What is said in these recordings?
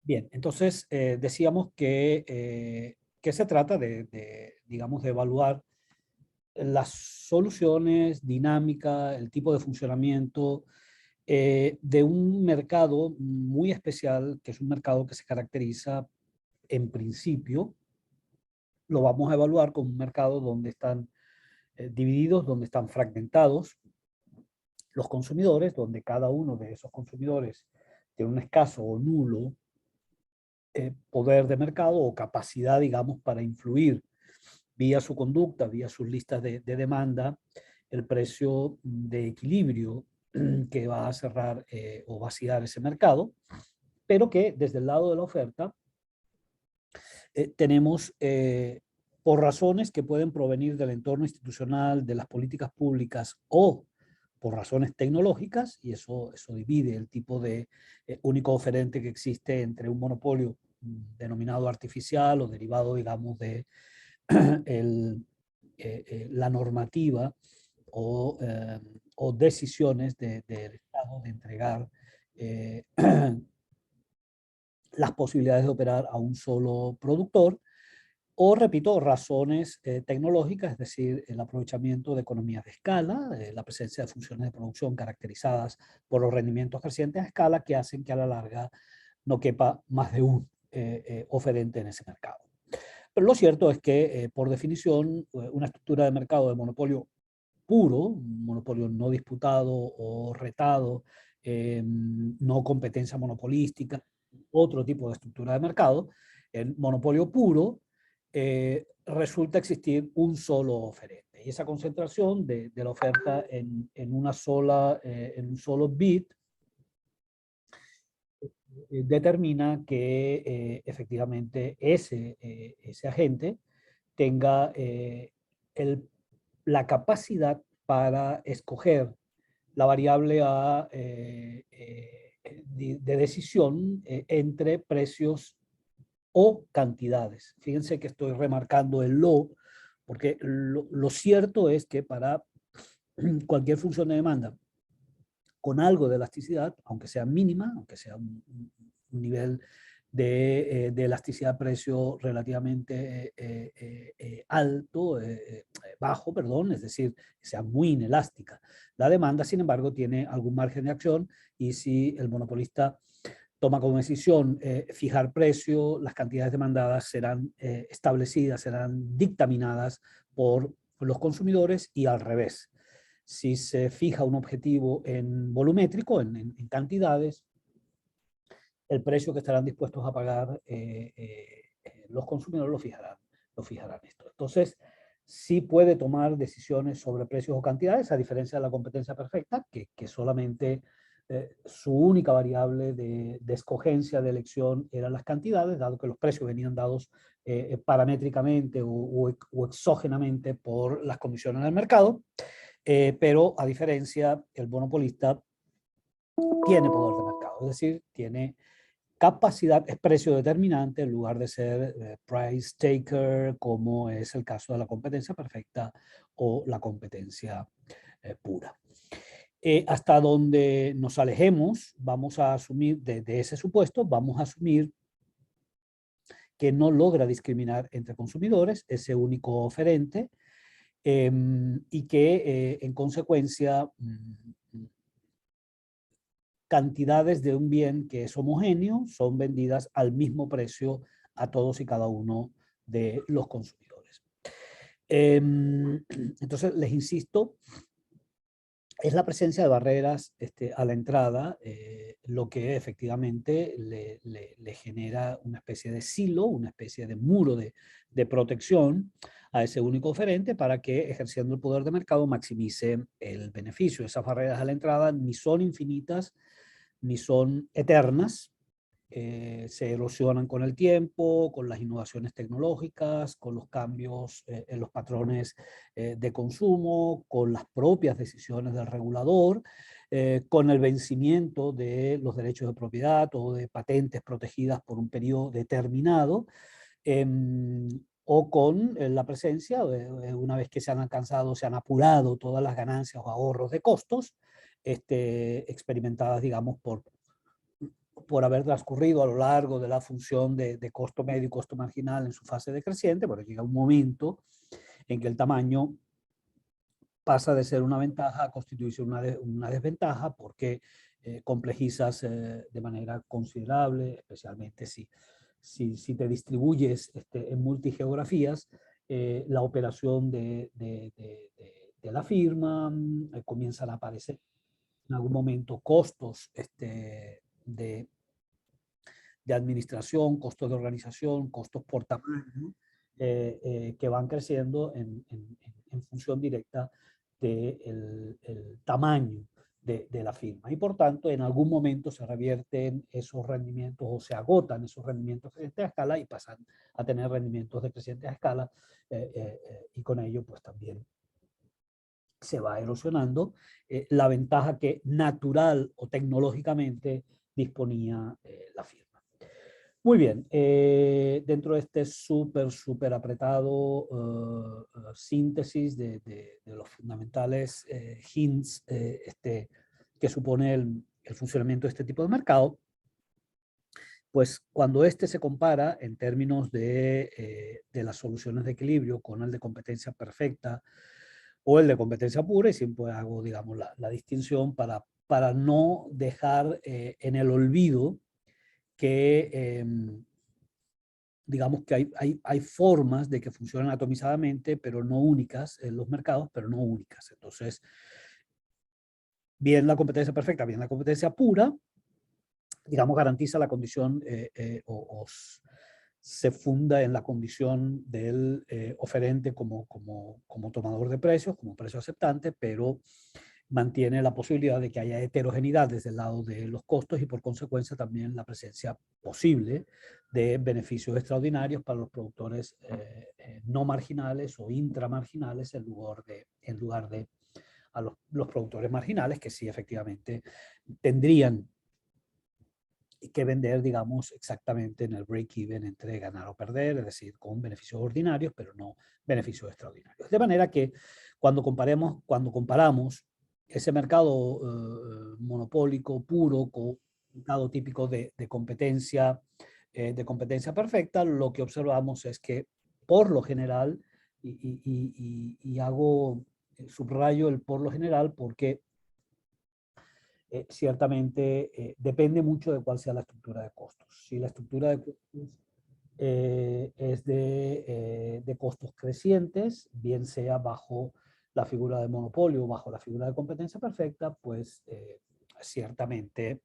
Bien, entonces decíamos que se trata digamos, de evaluar las soluciones, dinámica, el tipo de funcionamiento de un mercado muy especial, que es un mercado que se caracteriza en principio, lo vamos a evaluar como un mercado donde están divididos, donde están fragmentados los consumidores, donde cada uno de esos consumidores tiene un escaso o nulo poder de mercado o capacidad, digamos, para influir vía su conducta, vía sus listas de demanda, el precio de equilibrio que va a cerrar o vaciar ese mercado, pero que desde el lado de la oferta tenemos, por razones que pueden provenir del entorno institucional, de las políticas públicas o por razones tecnológicas, y eso divide el tipo de único oferente que existe entre un monopolio denominado artificial o derivado, digamos, de el, la normativa o, o decisiones del Estado de entregar las posibilidades de operar a un solo productor, o, repito, razones tecnológicas, es decir, el aprovechamiento de economías de escala, la presencia de funciones de producción caracterizadas por los rendimientos crecientes a escala que hacen que a la larga no quepa más de un oferente en ese mercado. Pero lo cierto es que, por definición, una estructura de mercado de monopolio puro, un monopolio no disputado o retado, no competencia monopolística, otro tipo de estructura de mercado, el monopolio puro, resulta existir un solo oferente. Y esa concentración de la oferta en una sola, en un solo bid, determina que efectivamente ese agente tenga la capacidad para escoger la variable de decisión entre precios o cantidades. Fíjense que estoy remarcando el lo, porque lo cierto es que para cualquier función de demanda con algo de elasticidad, aunque sea mínima, aunque sea un nivel de elasticidad de precio relativamente alto, bajo, perdón, es decir, que sea muy inelástica. La demanda, sin embargo, tiene algún margen de acción, y si el monopolista toma como decisión fijar precio, las cantidades demandadas serán establecidas, serán dictaminadas por los consumidores, y al revés. Si se fija un objetivo en volumétrico, en cantidades, el precio que estarán dispuestos a pagar los consumidores lo fijarán esto. Entonces, sí puede tomar decisiones sobre precios o cantidades, a diferencia de la competencia perfecta, que solamente su única variable de escogencia, de elección, eran las cantidades, dado que los precios venían dados paramétricamente o exógenamente por las condiciones del mercado. Pero a diferencia, el monopolista tiene poder de mercado, es decir, tiene capacidad, es precio determinante en lugar de ser price taker, como es el caso de la competencia perfecta o la competencia pura. Hasta donde nos alejemos, vamos a asumir, de ese supuesto, vamos a asumir que no logra discriminar entre consumidores, ese único oferente, y que en consecuencia cantidades de un bien que es homogéneo son vendidas al mismo precio a todos y cada uno de los consumidores. Entonces, les insisto, es la presencia de barreras a la entrada lo que efectivamente le genera una especie de silo, una especie de muro de protección a ese único oferente, para que, ejerciendo el poder de mercado, maximice el beneficio. Esas barreras a la entrada ni son infinitas ni son eternas. Se erosionan con el tiempo, con las innovaciones tecnológicas, con los cambios en los patrones de consumo, con las propias decisiones del regulador, con el vencimiento de los derechos de propiedad o de patentes protegidas por un periodo determinado, o con la presencia, una vez que se han alcanzado, se han apurado todas las ganancias o ahorros de costos experimentadas, digamos, por haber transcurrido a lo largo de la función de costo medio y costo marginal en su fase decreciente, pero llega un momento en que el tamaño pasa de ser una ventaja a constituirse una desventaja porque complejizas de manera considerable, especialmente si te distribuyes en multigeografías, la operación de la firma, comienzan a aparecer en algún momento costos de administración, costos de organización, costos por tamaño, que van creciendo en función directa del el tamaño de la firma. Y por tanto, en algún momento se revierten esos rendimientos o se agotan esos rendimientos crecientes a escala y pasan a tener rendimientos decrecientes a escala y con ello pues también se va erosionando la ventaja que natural o tecnológicamente disponía la firma. Muy bien, dentro de este súper apretado síntesis de los fundamentales hints que supone el funcionamiento de este tipo de mercado, pues cuando este se compara en términos de las soluciones de equilibrio con el de competencia perfecta o el de competencia pura, y siempre hago, digamos, la distinción para no dejar en el olvido que digamos que hay formas de que funcionan atomizadamente, pero no únicas en los mercados, pero no únicas. Entonces, bien la competencia perfecta, bien la competencia pura, digamos, garantiza la condición o se funda en la condición del oferente como tomador de precios, como precio aceptante, pero mantiene la posibilidad de que haya heterogeneidad desde el lado de los costos y por consecuencia también la presencia posible de beneficios extraordinarios para los productores no marginales o intramarginales en lugar de a los productores marginales que sí efectivamente tendrían que vender, digamos, exactamente en el break-even entre ganar o perder, es decir, con beneficios ordinarios, pero no beneficios extraordinarios. De manera que cuando comparamos ese mercado monopólico puro con un mercado típico de competencia perfecta, lo que observamos es que por lo general, y hago subrayo el por lo general porque ciertamente depende mucho de cuál sea la estructura de costos. Si la estructura de costos es de costos crecientes, bien sea bajo la figura de monopolio o bajo la figura de competencia perfecta, pues ciertamente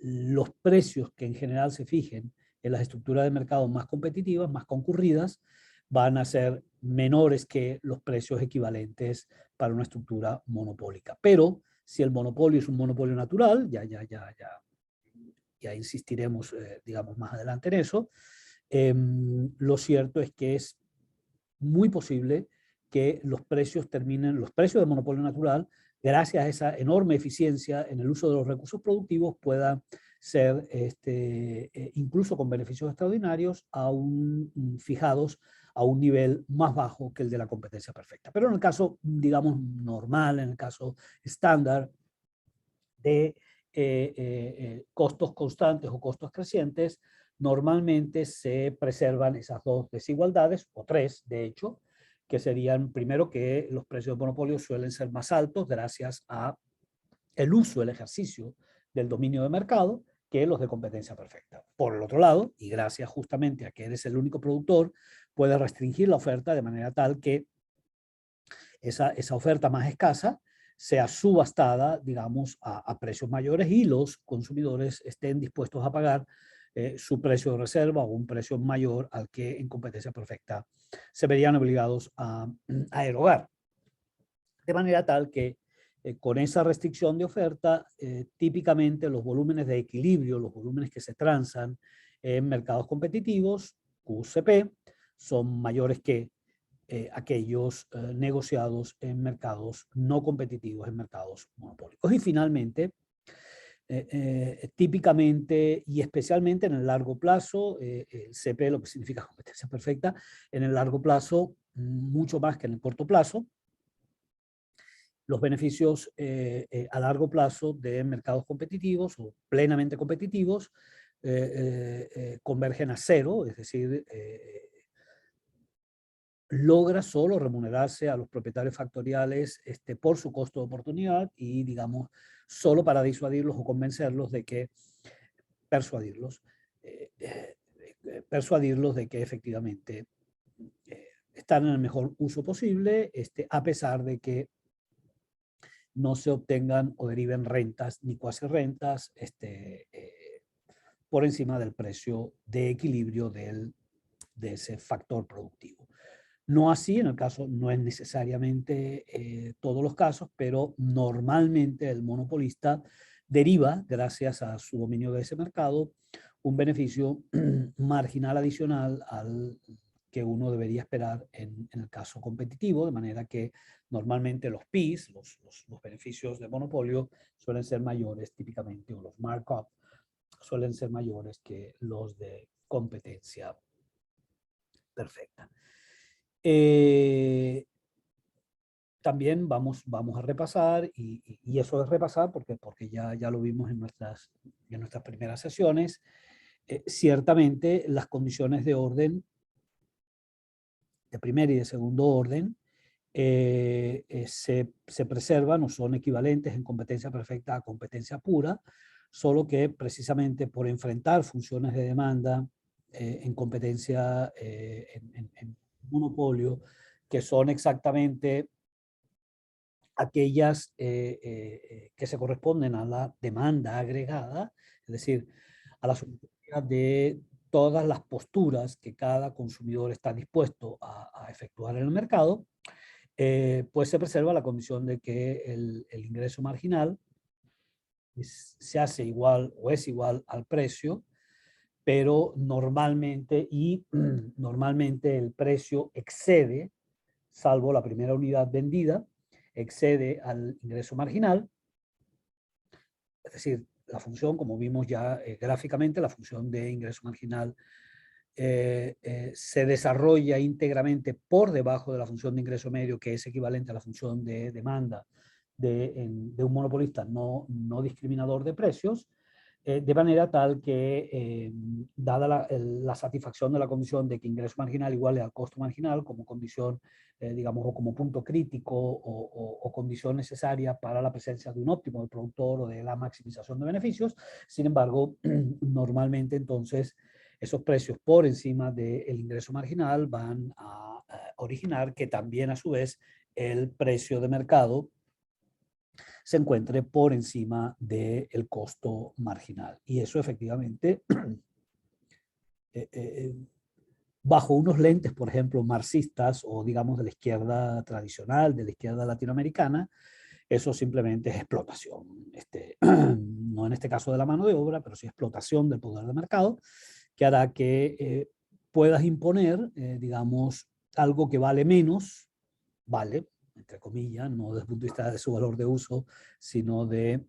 los precios que en general se fijen en las estructuras de mercado más competitivas, más concurridas, van a ser menores que los precios equivalentes para una estructura monopólica. Pero si el monopolio es un monopolio natural, ya insistiremos, digamos, más adelante en eso, lo cierto es que es muy posible que los precios de monopolio natural, gracias a esa enorme eficiencia en el uso de los recursos productivos, pueda ser incluso con beneficios extraordinarios fijados a un nivel más bajo que el de la competencia perfecta. Pero en el caso, digamos, normal, en el caso estándar de costos constantes o costos crecientes, normalmente se preservan esas dos desigualdades, o tres, de hecho, que serían, primero, que los precios de monopolio suelen ser más altos gracias a el uso, el ejercicio del dominio de mercado, que los de competencia perfecta. Por el otro lado, y gracias justamente a que eres el único productor, puedes restringir la oferta de manera tal que esa oferta más escasa sea subastada, digamos, a precios mayores y los consumidores estén dispuestos a pagar su precio de reserva o un precio mayor al que en competencia perfecta se verían obligados a erogar. De manera tal que con esa restricción de oferta, típicamente los volúmenes de equilibrio, los volúmenes que se transan en mercados competitivos, QCP, son mayores que aquellos negociados en mercados no competitivos, en mercados monopólicos. Y finalmente, típicamente y especialmente en el largo plazo, el CP, lo que significa competencia perfecta, en el largo plazo, mucho más que en el corto plazo, los beneficios a largo plazo de mercados competitivos o plenamente competitivos convergen a cero, es decir, logra solo remunerarse a los propietarios factoriales por su costo de oportunidad y, digamos, solo para disuadirlos o convencerlos de que, persuadirlos de que efectivamente están en el mejor uso posible, a pesar de que no se obtengan o deriven rentas ni cuasi rentas por encima del precio de equilibrio de ese factor productivo. No así en el caso, no es necesariamente todos los casos, pero normalmente el monopolista deriva, gracias a su dominio de ese mercado, un beneficio marginal adicional al que uno debería esperar en el caso competitivo, de manera que normalmente los PIs, los beneficios de monopolio, suelen ser mayores típicamente, o los markup suelen ser mayores que los de competencia perfecta. También vamos a repasar, y eso es repasar porque ya lo vimos en nuestras primeras sesiones, ciertamente las condiciones de orden, de primer y de segundo orden, se preservan o son equivalentes en competencia perfecta a competencia pura, solo que precisamente por enfrentar funciones de demanda en competencia, en monopolio, que son exactamente aquellas que se corresponden a la demanda agregada, es decir, a la sumatoria de todas las posturas que cada consumidor está dispuesto a efectuar en el mercado, pues se preserva la condición de que el ingreso marginal se hace igual o es igual al precio, pero normalmente el precio excede, salvo la primera unidad vendida, excede al ingreso marginal. Es decir, la función, como vimos ya gráficamente, la función de ingreso marginal se desarrolla íntegramente por debajo de la función de ingreso medio, que es equivalente a la función de demanda de un monopolista no discriminador de precios, de manera tal que, dada la satisfacción de la condición de que ingreso marginal iguale al costo marginal como condición, digamos, o como punto crítico o condición necesaria para la presencia de un óptimo del productor o de la maximización de beneficios, sin embargo, normalmente entonces esos precios por encima del ingreso marginal van a originar que también a su vez el precio de mercado se encuentre por encima del costo marginal. Y eso efectivamente, bajo unos lentes, por ejemplo, marxistas o digamos de la izquierda tradicional, de la izquierda latinoamericana, eso simplemente es explotación. No en este caso de la mano de obra, pero sí explotación del poder de mercado, que hará que puedas imponer, digamos, algo que vale menos, vale, entre comillas, no desde el punto de vista de su valor de uso, sino de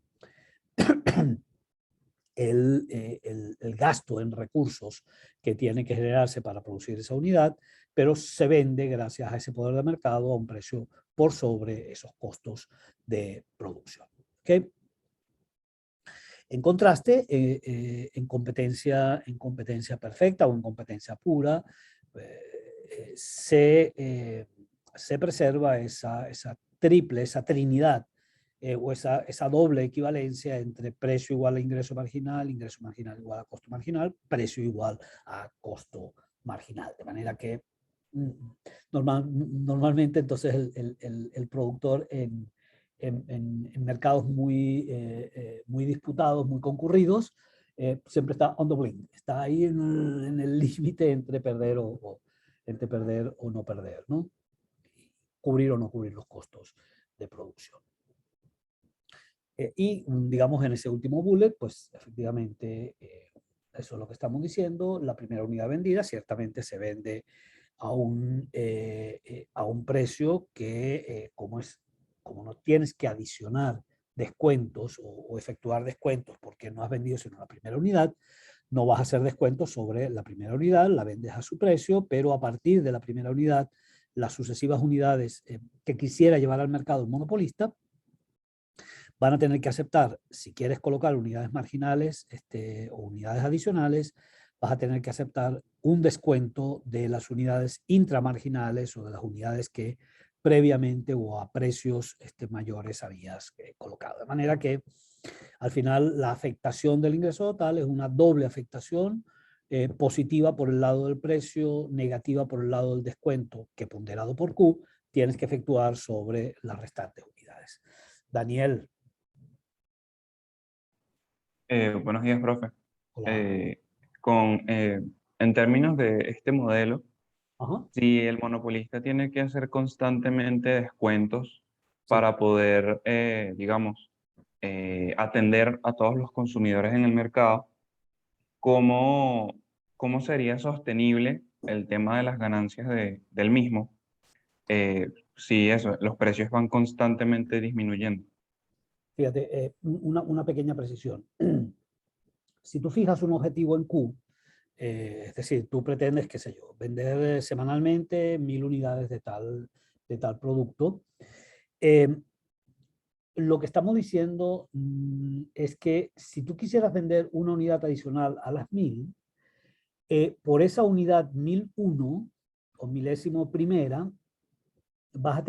el gasto en recursos que tiene que generarse para producir esa unidad, pero se vende gracias a ese poder de mercado a un precio por sobre esos costos de producción. ¿Okay? En contraste, en competencia perfecta o en competencia pura, se preserva esa triple, esa trinidad o esa doble equivalencia entre precio igual a ingreso marginal igual a costo marginal, precio igual a costo marginal. De manera que normalmente entonces el productor en mercados muy disputados, muy concurridos, siempre está on the blink, está ahí en el límite entre perder entre perder o no perder, ¿no? Cubrir o no cubrir los costos de producción. Y digamos en ese último bullet, pues efectivamente eso es lo que estamos diciendo, la primera unidad vendida ciertamente se vende a un precio que como no tienes que adicionar descuentos o efectuar descuentos porque no has vendido sino la primera unidad, no vas a hacer descuentos sobre la primera unidad, la vendes a su precio, pero a partir de la primera unidad, las sucesivas unidades que quisiera llevar al mercado un monopolista, van a tener que aceptar, si quieres colocar unidades marginales o unidades adicionales, vas a tener que aceptar un descuento de las unidades intramarginales o de las unidades que previamente o a precios mayores habías colocado. De manera que al final la afectación del ingreso total es una doble afectación, positiva por el lado del precio, negativa por el lado del descuento, que ponderado por Q tienes que efectuar sobre las restantes unidades. Daniel. Buenos días, profe. Hola. Eh, en términos de este modelo, Ajá. si el monopolista tiene que hacer constantemente descuentos Sí. para poder, digamos, atender a todos los consumidores en el mercado, ¿cómo, cómo sería sostenible el tema de las ganancias del mismo? Si eso, los precios van constantemente disminuyendo. Fíjate, una pequeña precisión. Si tú fijas un objetivo en Q, es decir, tú pretendes, qué sé yo, vender semanalmente 1000 unidades de tal producto, eh, lo que estamos diciendo es que si tú quisieras vender una unidad adicional a las 1000, por esa unidad 1001 o milésimo primera, vas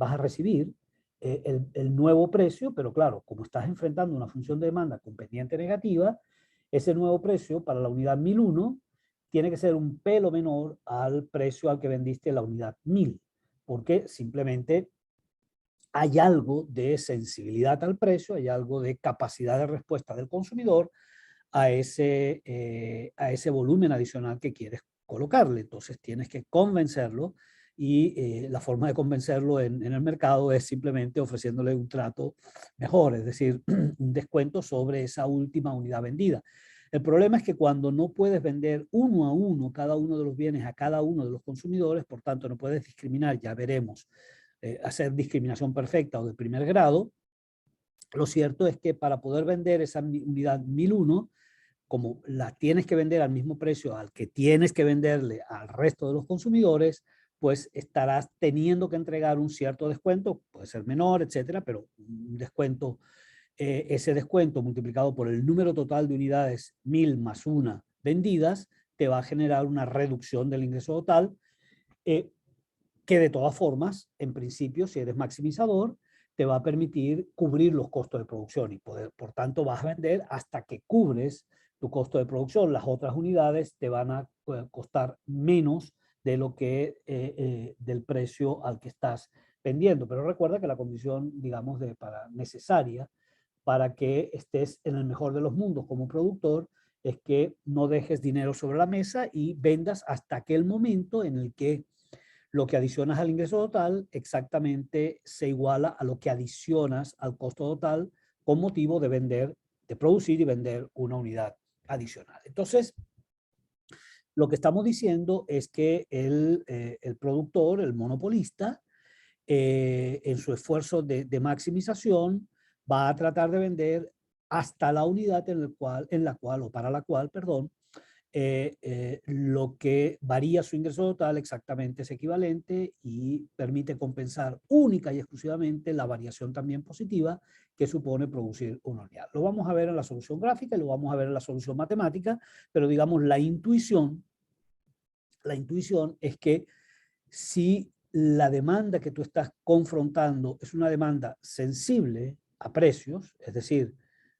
a recibir el nuevo precio, pero claro, como estás enfrentando una función de demanda con pendiente negativa, ese nuevo precio para la unidad 1001 tiene que ser un pelo menor al precio al que vendiste la unidad 1000, porque simplemente hay algo de sensibilidad al precio, hay algo de capacidad de respuesta del consumidor a ese volumen adicional que quieres colocarle. Entonces tienes que convencerlo y la forma de convencerlo en el mercado es simplemente ofreciéndole un trato mejor, es decir, un descuento sobre esa última unidad vendida. El problema es que cuando no puedes vender uno a uno cada uno de los bienes a cada uno de los consumidores, por tanto no puedes discriminar, ya veremos, hacer discriminación perfecta o de primer grado, lo cierto es que para poder vender esa unidad 1001, como la tienes que vender al mismo precio al que tienes que venderle al resto de los consumidores, pues estarás teniendo que entregar un cierto descuento, puede ser menor, etcétera, pero un descuento, ese descuento multiplicado por el número total de unidades 1000 más una vendidas, te va a generar una reducción del ingreso total, que de todas formas, en principio, si eres maximizador, te va a permitir cubrir los costos de producción y por tanto vas a vender hasta que cubres tu costo de producción. Las otras unidades te van a costar menos de lo que del precio al que estás vendiendo. Pero recuerda que la condición, digamos, necesaria para que estés en el mejor de los mundos como productor es que no dejes dinero sobre la mesa y vendas hasta aquel momento en el que lo que adicionas al ingreso total exactamente se iguala a lo que adicionas al costo total con motivo de vender, de producir y vender una unidad adicional. Entonces, lo que estamos diciendo es que el productor, el monopolista, en su esfuerzo de maximización, va a tratar de vender hasta la unidad en la cual, o para la cual, perdón, lo que varía su ingreso total exactamente es equivalente y permite compensar única y exclusivamente la variación también positiva que supone producir una unidad. Lo vamos a ver en la solución gráfica y lo vamos a ver en la solución matemática, pero digamos la intuición es que si la demanda que tú estás confrontando es una demanda sensible a precios, es decir,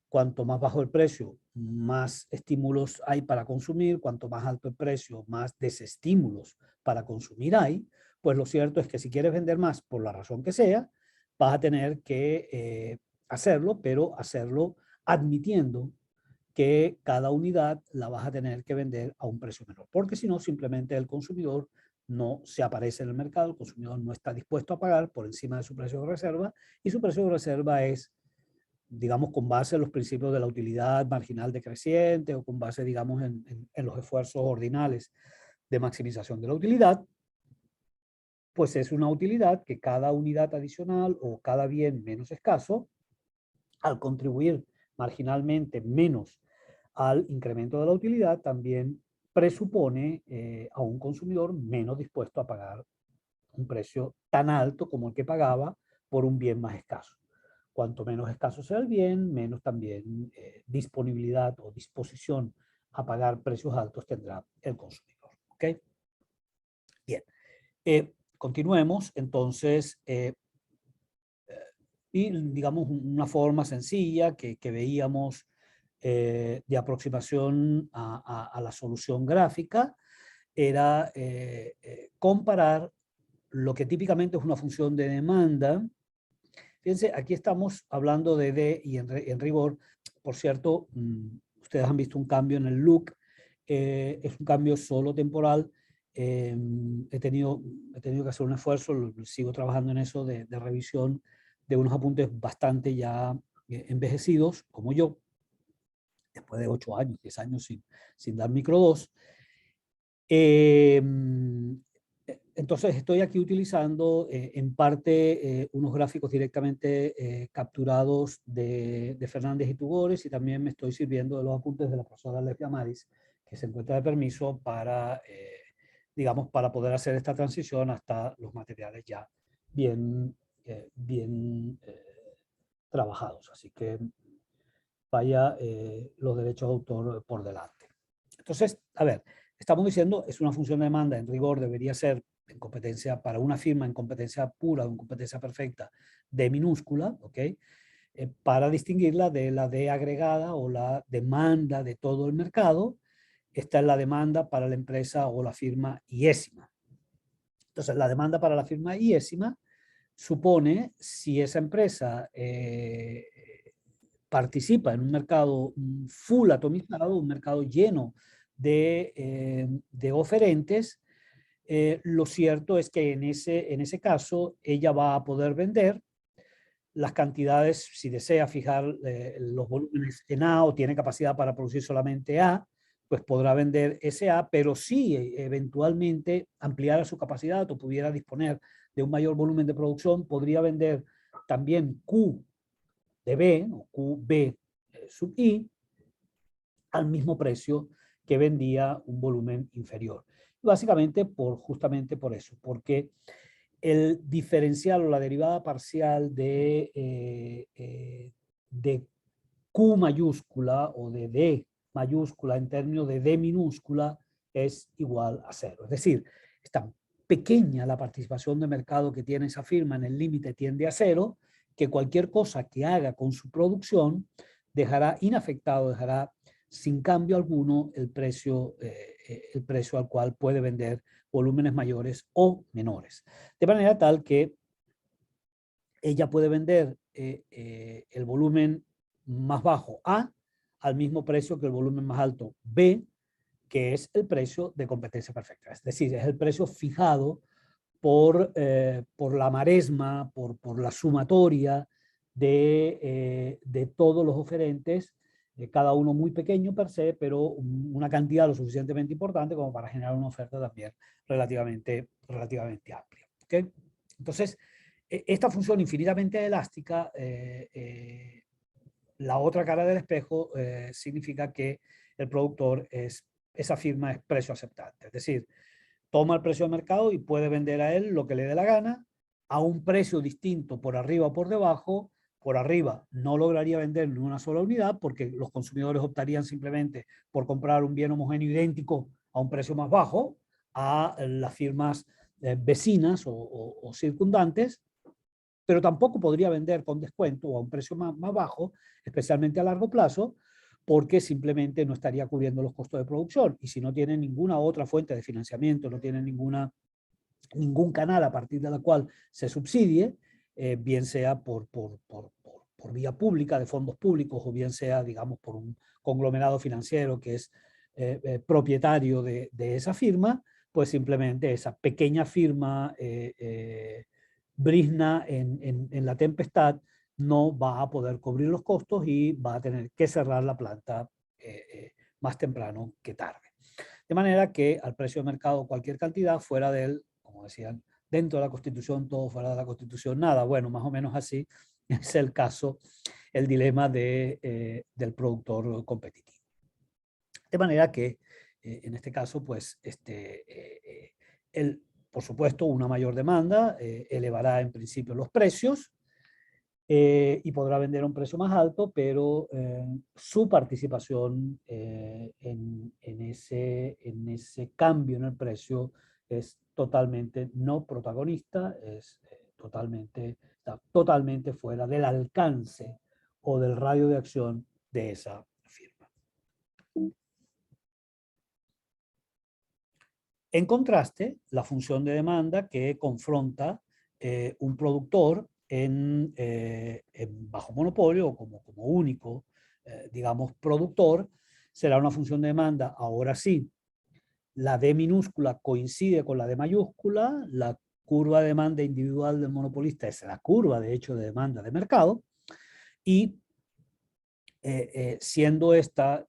cuanto más bajo el precio, más estímulos hay para consumir, cuanto más alto el precio, más desestímulos para consumir hay, pues lo cierto es que si quieres vender más, por la razón que sea, vas a tener que hacerlo, pero hacerlo admitiendo que cada unidad la vas a tener que vender a un precio menor, porque si no, simplemente el consumidor no se aparece en el mercado, el consumidor no está dispuesto a pagar por encima de su precio de reserva y su precio de reserva es, digamos, con base en los principios de la utilidad marginal decreciente o con base, digamos, en los esfuerzos ordinales de maximización de la utilidad, pues es una utilidad que cada unidad adicional o cada bien menos escaso, al contribuir marginalmente menos al incremento de la utilidad, también presupone a un consumidor menos dispuesto a pagar un precio tan alto como el que pagaba por un bien más escaso. cuanto menos escaso sea el bien, menos también disponibilidad o disposición a pagar precios altos tendrá el consumidor. ¿Ok? Bien. Continuemos, entonces, y digamos una forma sencilla que veíamos de aproximación a la solución gráfica era comparar lo que típicamente es una función de demanda. Fíjense, aquí estamos hablando de D y en rigor, por cierto, ustedes han visto un cambio en el look, es un cambio solo temporal. He tenido que hacer un esfuerzo, sigo trabajando en eso de revisión de unos apuntes bastante ya envejecidos, como yo, después de 8 años, 10 años sin dar micro 2. Entonces estoy aquí utilizando en parte unos gráficos directamente capturados de Fernández y Tugores, y también me estoy sirviendo de los apuntes de la profesora Lesbia Maris, que se encuentra de permiso para, digamos, para poder hacer esta transición hasta los materiales ya bien, bien trabajados. Así que vaya los derechos de autor por delante. Entonces, a ver, estamos diciendo, es una función de demanda, en rigor debería ser en competencia, para una firma en competencia pura o en competencia perfecta, D minúscula, ¿ok? Para distinguirla de la D agregada o la demanda de todo el mercado. Esta es la demanda para la empresa o la firma iésima. Entonces, la demanda para la firma iésima supone si esa empresa participa en un mercado full atomizado, un mercado lleno de oferentes. Lo cierto es que en ese caso ella va a poder vender las cantidades, si desea fijar los volúmenes en A o tiene capacidad para producir solamente A, pues podrá vender ese A, pero si eventualmente ampliara su capacidad o pudiera disponer de un mayor volumen de producción, podría vender también Q de B o QB sub I al mismo precio que vendía un volumen inferior. Básicamente justamente por eso, porque el diferencial o la derivada parcial de Q mayúscula o de D mayúscula en términos de D minúscula es igual a 0. Es decir, es tan pequeña la participación de mercado que tiene esa firma, en el límite tiende a 0, que cualquier cosa que haga con su producción dejará inafectado, dejará sin cambio alguno el precio al cual puede vender volúmenes mayores o menores. De manera tal que ella puede vender el volumen más bajo A al mismo precio que el volumen más alto B, que es el precio de competencia perfecta. Es decir, es el precio fijado por la maresma, por la sumatoria de todos los oferentes, cada uno muy pequeño per se, pero una cantidad lo suficientemente importante como para generar una oferta también relativamente amplia. ¿Okay? Entonces, esta función infinitamente elástica, la otra cara del espejo, significa que el productor esa firma es precio aceptante. Es decir, toma el precio de mercado y puede vender a él lo que le dé la gana a un precio distinto por arriba o por debajo. Por arriba no lograría vender ni una sola unidad porque los consumidores optarían simplemente por comprar un bien homogéneo idéntico a un precio más bajo a las firmas vecinas o circundantes, pero tampoco podría vender con descuento o a un precio más bajo, especialmente a largo plazo, porque simplemente no estaría cubriendo los costos de producción. Y si no tiene ninguna otra fuente de financiamiento, no tiene ningún canal a partir de la cual se subsidie, bien sea por vía pública, de fondos públicos, o bien sea, digamos, por un conglomerado financiero que es propietario de esa firma, pues simplemente esa pequeña firma brizna en la tempestad no va a poder cubrir los costos y va a tener que cerrar la planta más temprano que tarde. De manera que al precio de mercado cualquier cantidad fuera del, como decían, dentro de la Constitución todo, fuera de la Constitución nada. Bueno, más o menos así es el caso, el dilema del productor competitivo. De manera que en este caso, pues, por supuesto, una mayor demanda elevará en principio los precios, y podrá vender a un precio más alto, pero su participación en ese cambio en el precio es totalmente no protagonista, está totalmente fuera del alcance o del radio de acción de esa firma. En contraste, la función de demanda que confronta un productor en bajo monopolio o como único, digamos, productor, será una función de demanda, ahora sí, la D minúscula coincide con la D mayúscula, la curva de demanda individual del monopolista es la curva, de hecho, de demanda de mercado, y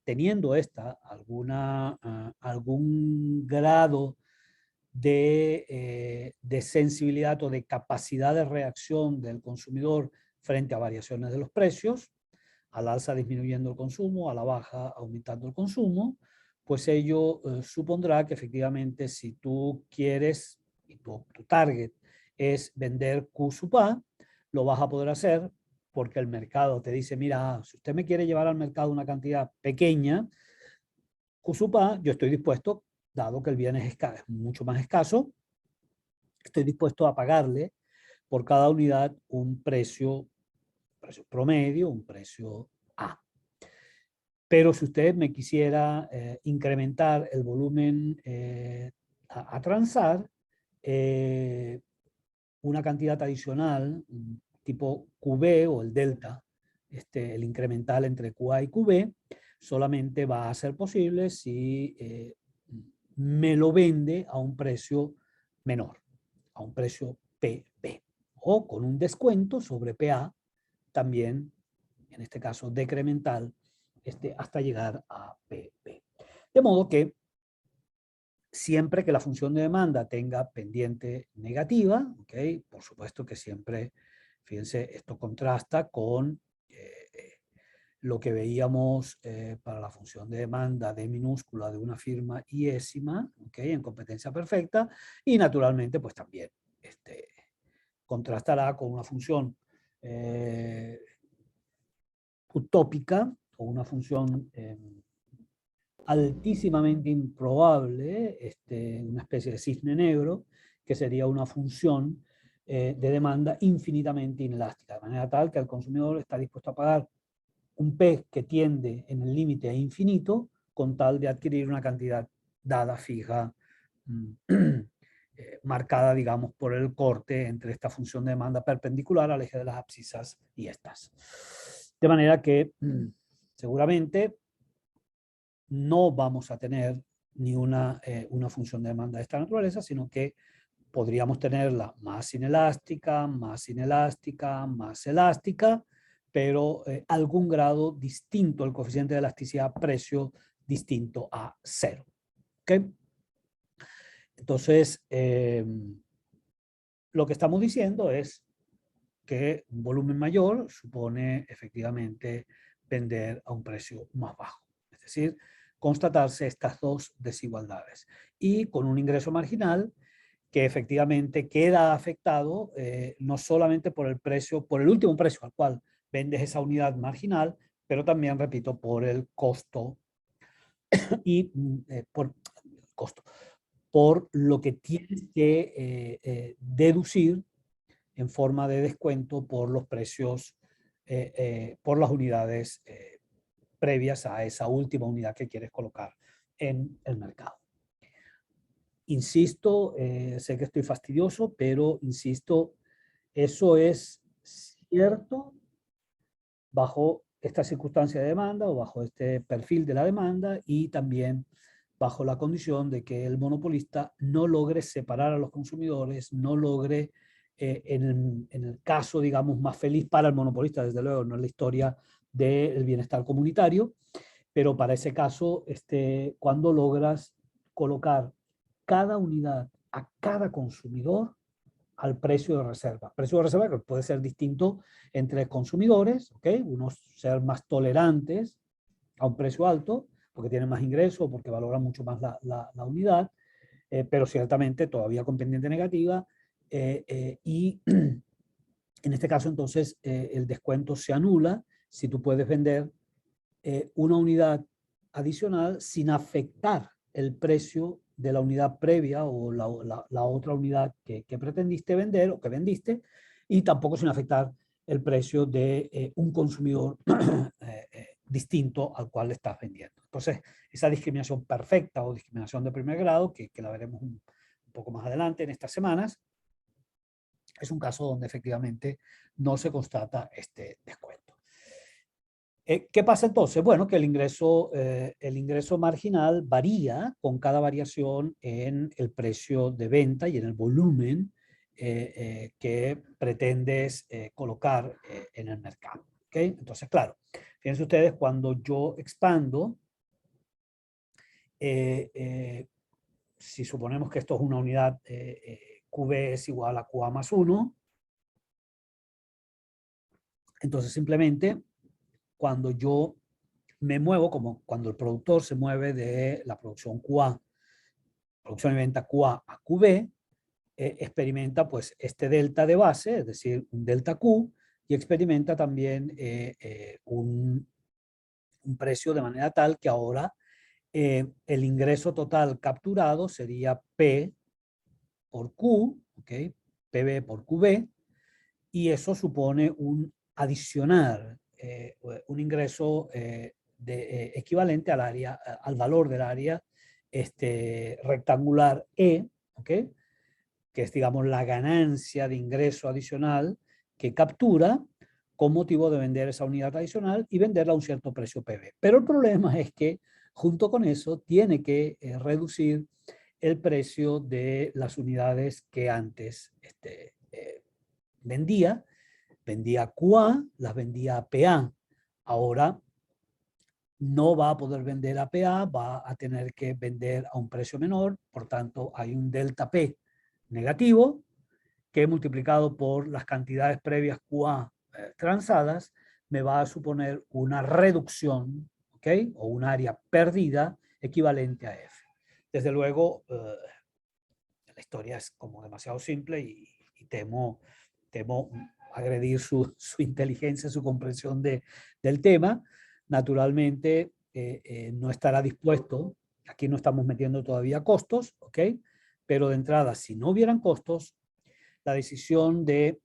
teniendo esta algún grado de sensibilidad o de capacidad de reacción del consumidor frente a variaciones de los precios, al alza disminuyendo el consumo, a la baja aumentando el consumo, pues ello supondrá que efectivamente si tú quieres, y tu target es vender Q sub A, lo vas a poder hacer porque el mercado te dice, mira, si usted me quiere llevar al mercado una cantidad pequeña, Q sub A, yo estoy dispuesto, dado que el bien es mucho más escaso, estoy dispuesto a pagarle por cada unidad un precio promedio, un precio A. Pero si usted me quisiera incrementar el volumen a transar, una cantidad adicional, tipo QB o el delta, el incremental entre QA y QB, solamente va a ser posible si me lo vende a un precio menor, a un precio PB, o con un descuento sobre PA, también, en este caso decremental, hasta llegar a PB. De modo que siempre que la función de demanda tenga pendiente negativa, ¿okay? Por supuesto que siempre, fíjense, esto contrasta con lo que veíamos para la función de demanda D minúscula de una firma iésima, ¿okay? En competencia perfecta, y naturalmente pues también contrastará con una función utópica o una función altísimamente improbable, una especie de cisne negro, que sería una función de demanda infinitamente inelástica, de manera tal que el consumidor está dispuesto a pagar un P que tiende en el límite a infinito con tal de adquirir una cantidad dada, fija, marcada, digamos, por el corte entre esta función de demanda perpendicular al eje de las abscisas y estas. De manera que seguramente no vamos a tener ni una función de demanda de esta naturaleza, sino que podríamos tenerla más inelástica, más inelástica, más elástica, pero algún grado distinto, el coeficiente de elasticidad precio distinto a 0. ¿Okay? Entonces, lo que estamos diciendo es que un volumen mayor supone efectivamente vender a un precio más bajo. Es decir, constatarse estas dos desigualdades. Y con un ingreso marginal que efectivamente queda afectado no solamente por el precio, por el último precio al cual vendes esa unidad marginal, pero también, repito, por el costo y por costo, por lo que tienes que deducir en forma de descuento por los precios, por las unidades previas a esa última unidad que quieres colocar en el mercado. Insisto, sé que estoy fastidioso, pero insisto, eso es cierto bajo esta circunstancia de demanda o bajo este perfil de la demanda y también bajo la condición de que el monopolista no logre separar a los consumidores, no logre, en el caso, digamos, más feliz para el monopolista, desde luego, no es la historia del bienestar comunitario, pero para ese caso, cuando logras colocar cada unidad a cada consumidor al precio de reserva. Precio de reserva que puede ser distinto entre consumidores, ¿okay? Unos ser más tolerantes a un precio alto, porque tienen más ingresos, porque valoran mucho más la unidad, pero ciertamente todavía con pendiente negativa, y En este caso, entonces, el descuento se anula si tú puedes vender una unidad adicional sin afectar el precio de la unidad previa o la otra unidad que pretendiste vender o que vendiste, y tampoco sin afectar el precio de un consumidor distinto al cual le estás vendiendo. Entonces, esa discriminación perfecta o discriminación de primer grado, que la veremos un poco más adelante en estas semanas, es un caso donde efectivamente no se constata este descuento. ¿Qué pasa entonces? Bueno, que el ingreso marginal varía con cada variación en el precio de venta y en el volumen que pretendes colocar en el mercado. ¿Okay? Entonces, claro, fíjense ustedes, cuando yo expando, si suponemos que esto es una unidad QB es igual a QA más 1, entonces simplemente cuando yo me muevo, como cuando el productor se mueve de la producción QA, producción y venta QA a QB, experimenta pues este delta de base, es decir, un delta Q, y experimenta también un precio de manera tal que ahora el ingreso total capturado sería P por Q, ¿okay? PB por QB, y eso supone un adicional, un ingreso equivalente al área, al valor del área rectangular E, ¿okay? Que es, digamos, la ganancia de ingreso adicional que captura con motivo de vender esa unidad adicional y venderla a un cierto precio PB. Pero el problema es que junto con eso tiene que reducir el precio de las unidades que antes vendía QA, las vendía a PA. Ahora no va a poder vender a PA, va a tener que vender a un precio menor, por tanto hay un delta P negativo que multiplicado por las cantidades previas QA transadas me va a suponer una reducción, ¿ok? O un área perdida equivalente a F. Desde luego, la historia es como demasiado simple y temo agredir su inteligencia, su comprensión del tema. Naturalmente, no estará dispuesto, aquí no estamos metiendo todavía costos, ¿ok? Pero de entrada, si no hubieran costos, la decisión de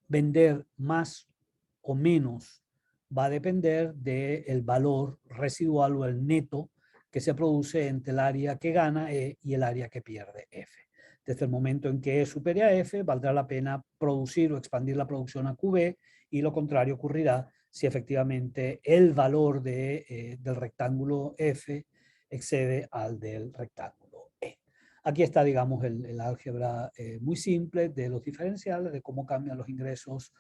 vender más o menos va a depender del valor residual o el neto que se produce entre el área que gana E y el área que pierde F. Desde el momento en que E supere a F, valdrá la pena producir o expandir la producción a QB, y lo contrario ocurrirá si efectivamente el valor del rectángulo F excede al del rectángulo E. Aquí está, digamos, el álgebra muy simple de los diferenciales, de cómo cambian los ingresos,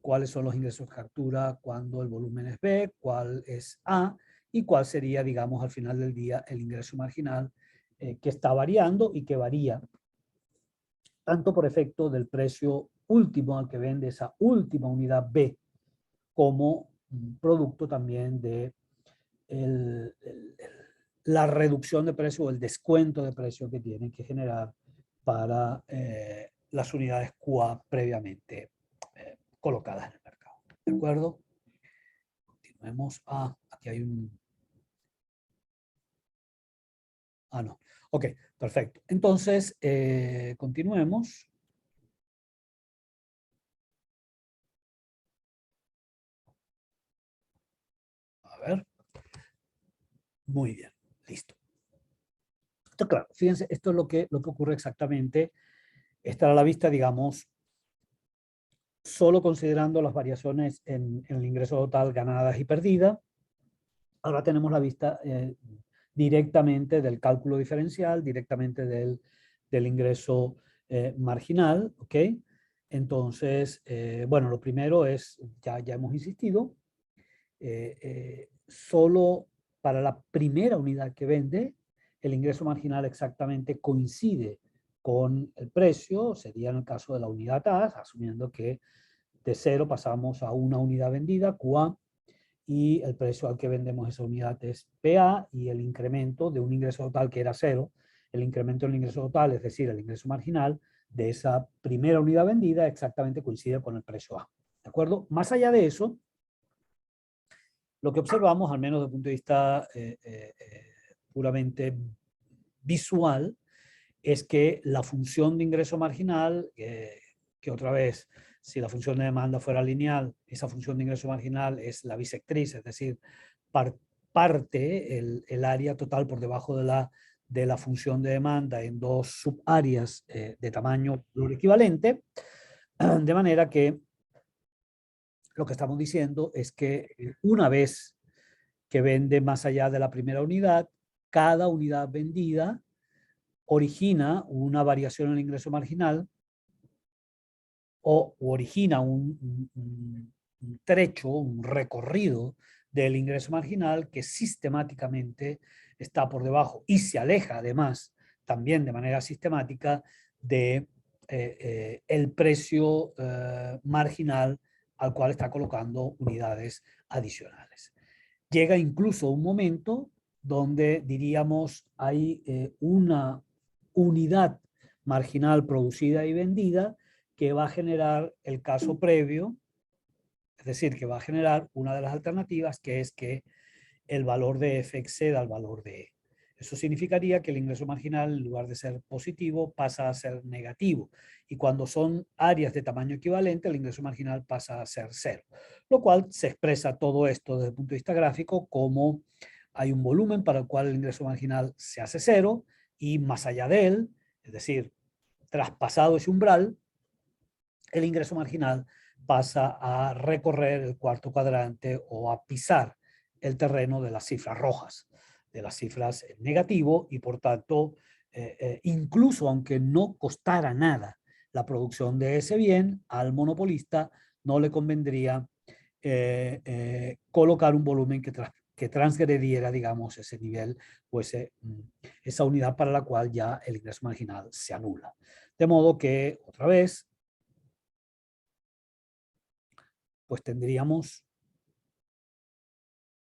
cuáles son los ingresos que captura cuando el volumen es B, cuál es A, y cuál sería, digamos, al final del día el ingreso marginal que está variando y que varía tanto por efecto del precio último al que vende esa última unidad B, como producto también de la reducción de precio o el descuento de precio que tienen que generar para las unidades QA previamente colocadas en el mercado. ¿De acuerdo? Continuemos. Aquí hay un... no. Ok, perfecto. Entonces, continuemos. A ver. Muy bien, listo. Esto, claro, fíjense, esto es lo que ocurre exactamente. Esta era la vista, digamos, solo considerando las variaciones en el ingreso total ganadas y perdidas. Ahora tenemos la vista directamente del cálculo diferencial, directamente del ingreso marginal, ¿ok? Entonces, bueno, lo primero es, ya hemos insistido, solo para la primera unidad que vende, el ingreso marginal exactamente coincide con el precio, sería en el caso de la unidad A, asumiendo que de 0 pasamos a una unidad vendida, QA, y el precio al que vendemos esa unidad es PA, y el incremento de un ingreso total que era 0, el incremento del ingreso total, es decir, el ingreso marginal, de esa primera unidad vendida exactamente coincide con el precio A. ¿De acuerdo? Más allá de eso, lo que observamos, al menos desde el punto de vista puramente visual, es que la función de ingreso marginal, que otra vez, si la función de demanda fuera lineal, esa función de ingreso marginal es la bisectriz, es decir, parte el área total por debajo de la función de demanda en dos subáreas de tamaño equivalente, de manera que lo que estamos diciendo es que una vez que vende más allá de la primera unidad, cada unidad vendida origina una variación en el ingreso marginal o origina un trecho, un recorrido del ingreso marginal que sistemáticamente está por debajo y se aleja además también de manera sistemática de el precio marginal al cual está colocando unidades adicionales. Llega incluso un momento donde diríamos hay una unidad marginal producida y vendida que va a generar el caso previo, es decir, que va a generar una de las alternativas, que es que el valor de F exceda al valor de E. Eso significaría que el ingreso marginal, en lugar de ser positivo, pasa a ser negativo. Y cuando son áreas de tamaño equivalente, el ingreso marginal pasa a ser cero. Lo cual se expresa todo esto desde el punto de vista gráfico como hay un volumen para el cual el ingreso marginal se hace cero y más allá de él, es decir, traspasado ese umbral, el ingreso marginal pasa a recorrer el cuarto cuadrante o a pisar el terreno de las cifras rojas, de las cifras en negativo, y por tanto, incluso aunque no costara nada la producción de ese bien, al monopolista no le convendría colocar un volumen que transgrediera, digamos, ese nivel o esa unidad para la cual ya el ingreso marginal se anula. De modo que, otra vez, pues tendríamos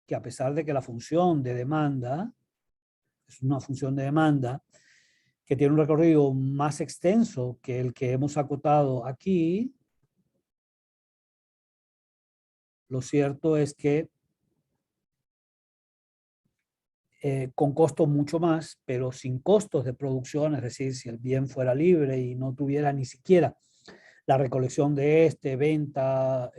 que, a pesar de que la función de demanda es una función de demanda que tiene un recorrido más extenso que el que hemos acotado aquí, lo cierto es que con costos mucho más, pero sin costos de producción, es decir, si el bien fuera libre y no tuviera ni siquiera la recolección de venta,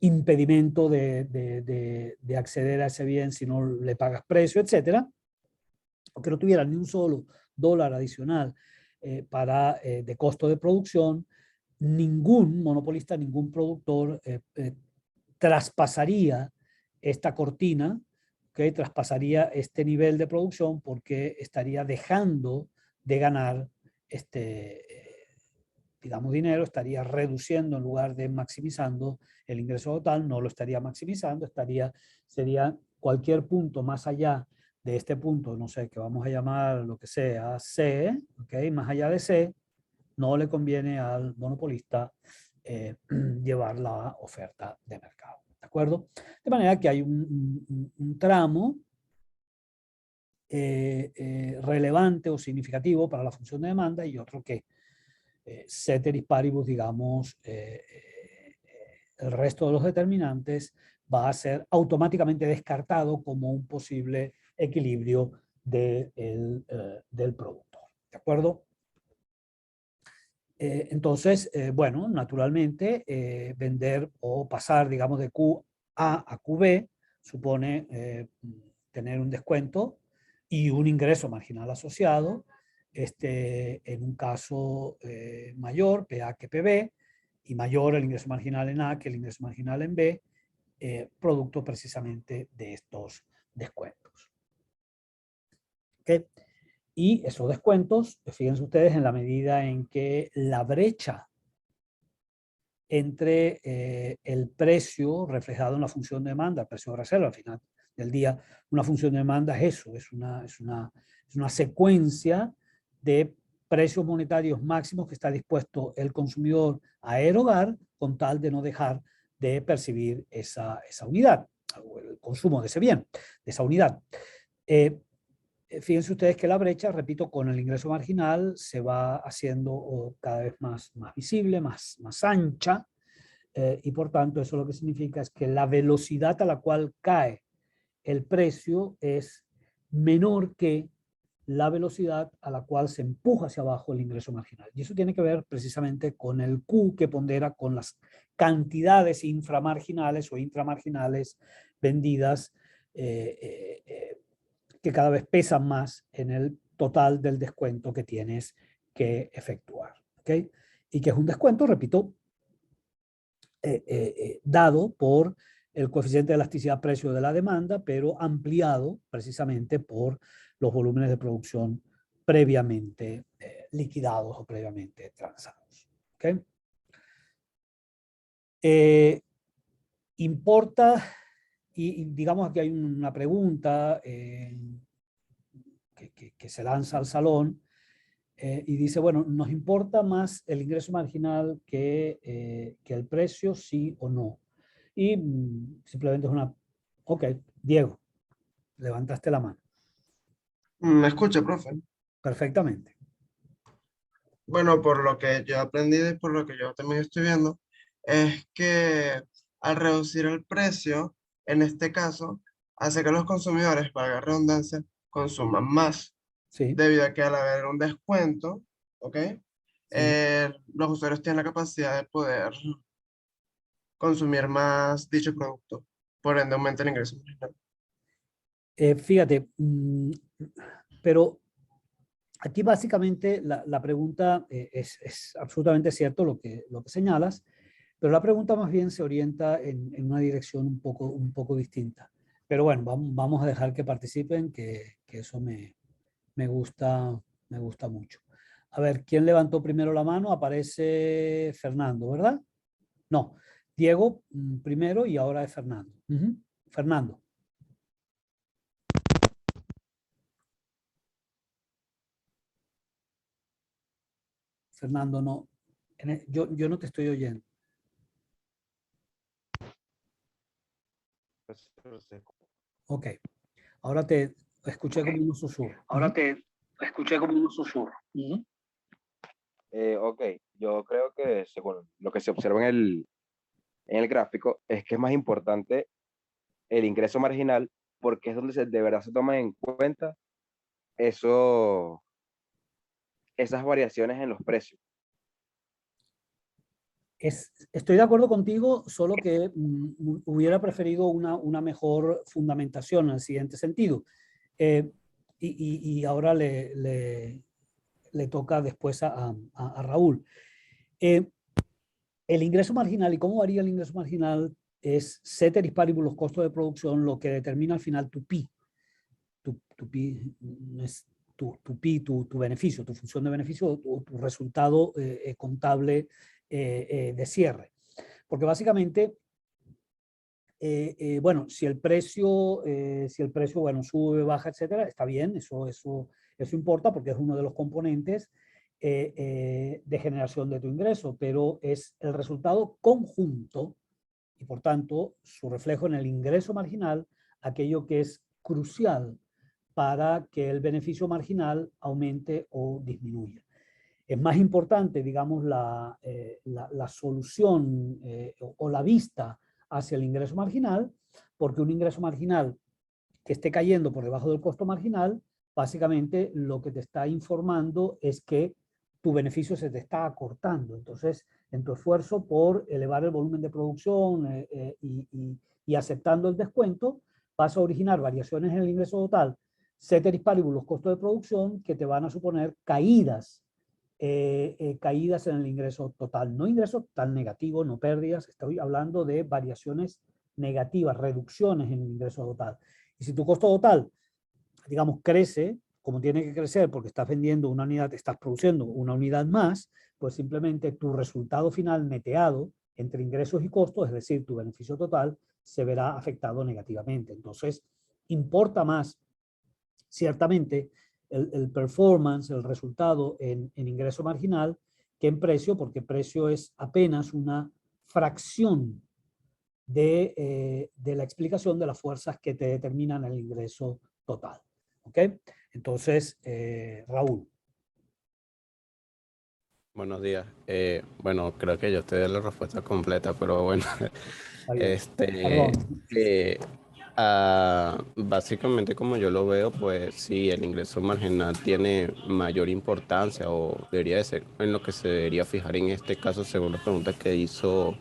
impedimento de acceder a ese bien si no le pagas precio, etcétera, o que no tuviera ni un solo dólar adicional de costo de producción, ningún monopolista, ningún productor traspasaría esta cortina, ¿okay? Traspasaría este nivel de producción porque estaría dejando de ganar digamos, dinero, estaría reduciendo en lugar de maximizando el ingreso total, no lo estaría maximizando, sería cualquier punto más allá de este punto, no sé, que vamos a llamar lo que sea C, ¿okay? Más allá de C, no le conviene al monopolista llevar la oferta de mercado. ¿De acuerdo? De manera que hay un tramo relevante o significativo para la función de demanda y otro que ceteris paribus, digamos, el resto de los determinantes va a ser automáticamente descartado como un posible equilibrio del productor. ¿De acuerdo? Entonces, bueno, naturalmente, vender o pasar, digamos, de QA a QB supone tener un descuento y un ingreso marginal asociado, en un caso mayor, PA que PB, y mayor el ingreso marginal en A que el ingreso marginal en B, producto precisamente de estos descuentos. ¿Okay? Y esos descuentos, fíjense ustedes, en la medida en que la brecha entre el precio reflejado en la función de demanda, el precio de reserva, al final del día, una función de demanda es eso, es una secuencia de precios monetarios máximos que está dispuesto el consumidor a erogar con tal de no dejar de percibir esa unidad, o el consumo de ese bien, de esa unidad. fíjense ustedes que la brecha, repito, con el ingreso marginal se va haciendo cada vez más visible, más ancha, y por tanto eso lo que significa es que la velocidad a la cual cae el precio es menor que la velocidad a la cual se empuja hacia abajo el ingreso marginal. Y eso tiene que ver precisamente con el Q que pondera con las cantidades inframarginales o intramarginales vendidas que cada vez pesan más en el total del descuento que tienes que efectuar. ¿Okay? Y que es un descuento, repito, dado por el coeficiente de elasticidad precio de la demanda, pero ampliado precisamente por los volúmenes de producción previamente liquidados o previamente transados. ¿Okay? Importa, y digamos que hay una pregunta que se lanza al salón, y dice, bueno, ¿nos importa más el ingreso marginal que el precio, sí o no? Y simplemente es una... Ok, Diego, levantaste la mano. ¿Me escucha, profe? Perfectamente. Bueno, por lo que yo he aprendido y por lo que yo también estoy viendo, es que al reducir el precio, en este caso, hace que los consumidores, valga la redundancia, consuman más, Sí, debido a que al haber un descuento, ¿ok? sí. Los usuarios tienen la capacidad de poder consumir más dicho producto, por ende aumenta el ingreso marginal. Fíjate, pero aquí básicamente la pregunta es absolutamente cierto lo que señalas, pero la pregunta más bien se orienta en una dirección un poco distinta. Pero bueno, vamos a dejar que participen, que eso me gusta mucho. A ver, ¿quién levantó primero la mano? Aparece Fernando, ¿verdad? No, Diego primero y ahora es Fernando. Fernando. Fernando, no. Yo no te estoy oyendo. Ok, ahora te escuché como un susurro. Ahora te escuché como un susurro. Ok, yo creo que según lo que se observa en el gráfico es que es más importante el ingreso marginal porque es donde de verdad se toman en cuenta eso, esas variaciones en los precios. Estoy de acuerdo contigo, solo que hubiera preferido una mejor fundamentación en el siguiente sentido. Y ahora le toca después a Raúl. El ingreso marginal y cómo varía el ingreso marginal es ceteris paribus los costos de producción, lo que determina al final tu PI. Tu PI es tu PI, tu beneficio, tu función de beneficio o tu resultado contable de cierre. Porque básicamente, bueno, si el precio, bueno, sube, baja, etcétera, está bien, eso importa porque es uno de los componentes de generación de tu ingreso, pero es el resultado conjunto y por tanto su reflejo en el ingreso marginal, aquello que es crucial para que el beneficio marginal aumente o disminuya. Es más importante, digamos, la solución o la vista hacia el ingreso marginal, porque un ingreso marginal que esté cayendo por debajo del costo marginal, básicamente lo que te está informando es que tu beneficio se te está acortando. Entonces, en tu esfuerzo por elevar el volumen de producción y aceptando el descuento, vas a originar variaciones en el ingreso total, ceteris paribus los costos de producción, que te van a suponer caídas caídas en el ingreso total. No ingreso tan negativo, no pérdidas, estoy hablando de variaciones negativas, reducciones en el ingreso total. Y si tu costo total, digamos, crece, como tiene que crecer porque estás vendiendo una unidad, estás produciendo una unidad más, pues simplemente tu resultado final neteado entre ingresos y costos, es decir, tu beneficio total, se verá afectado negativamente. Entonces, importa más, ciertamente, el performance, el resultado en ingreso marginal que en precio, porque precio es apenas una fracción de la explicación de las fuerzas que te determinan el ingreso total. ¿Ok? Entonces, Raúl. Buenos días. Bueno, creo que yo te di la respuesta completa, pero bueno, Está bien. Perdón. básicamente como yo lo veo, pues sí, el ingreso marginal tiene mayor importancia o debería de ser en lo que se debería fijar en este caso, según la pregunta que hizo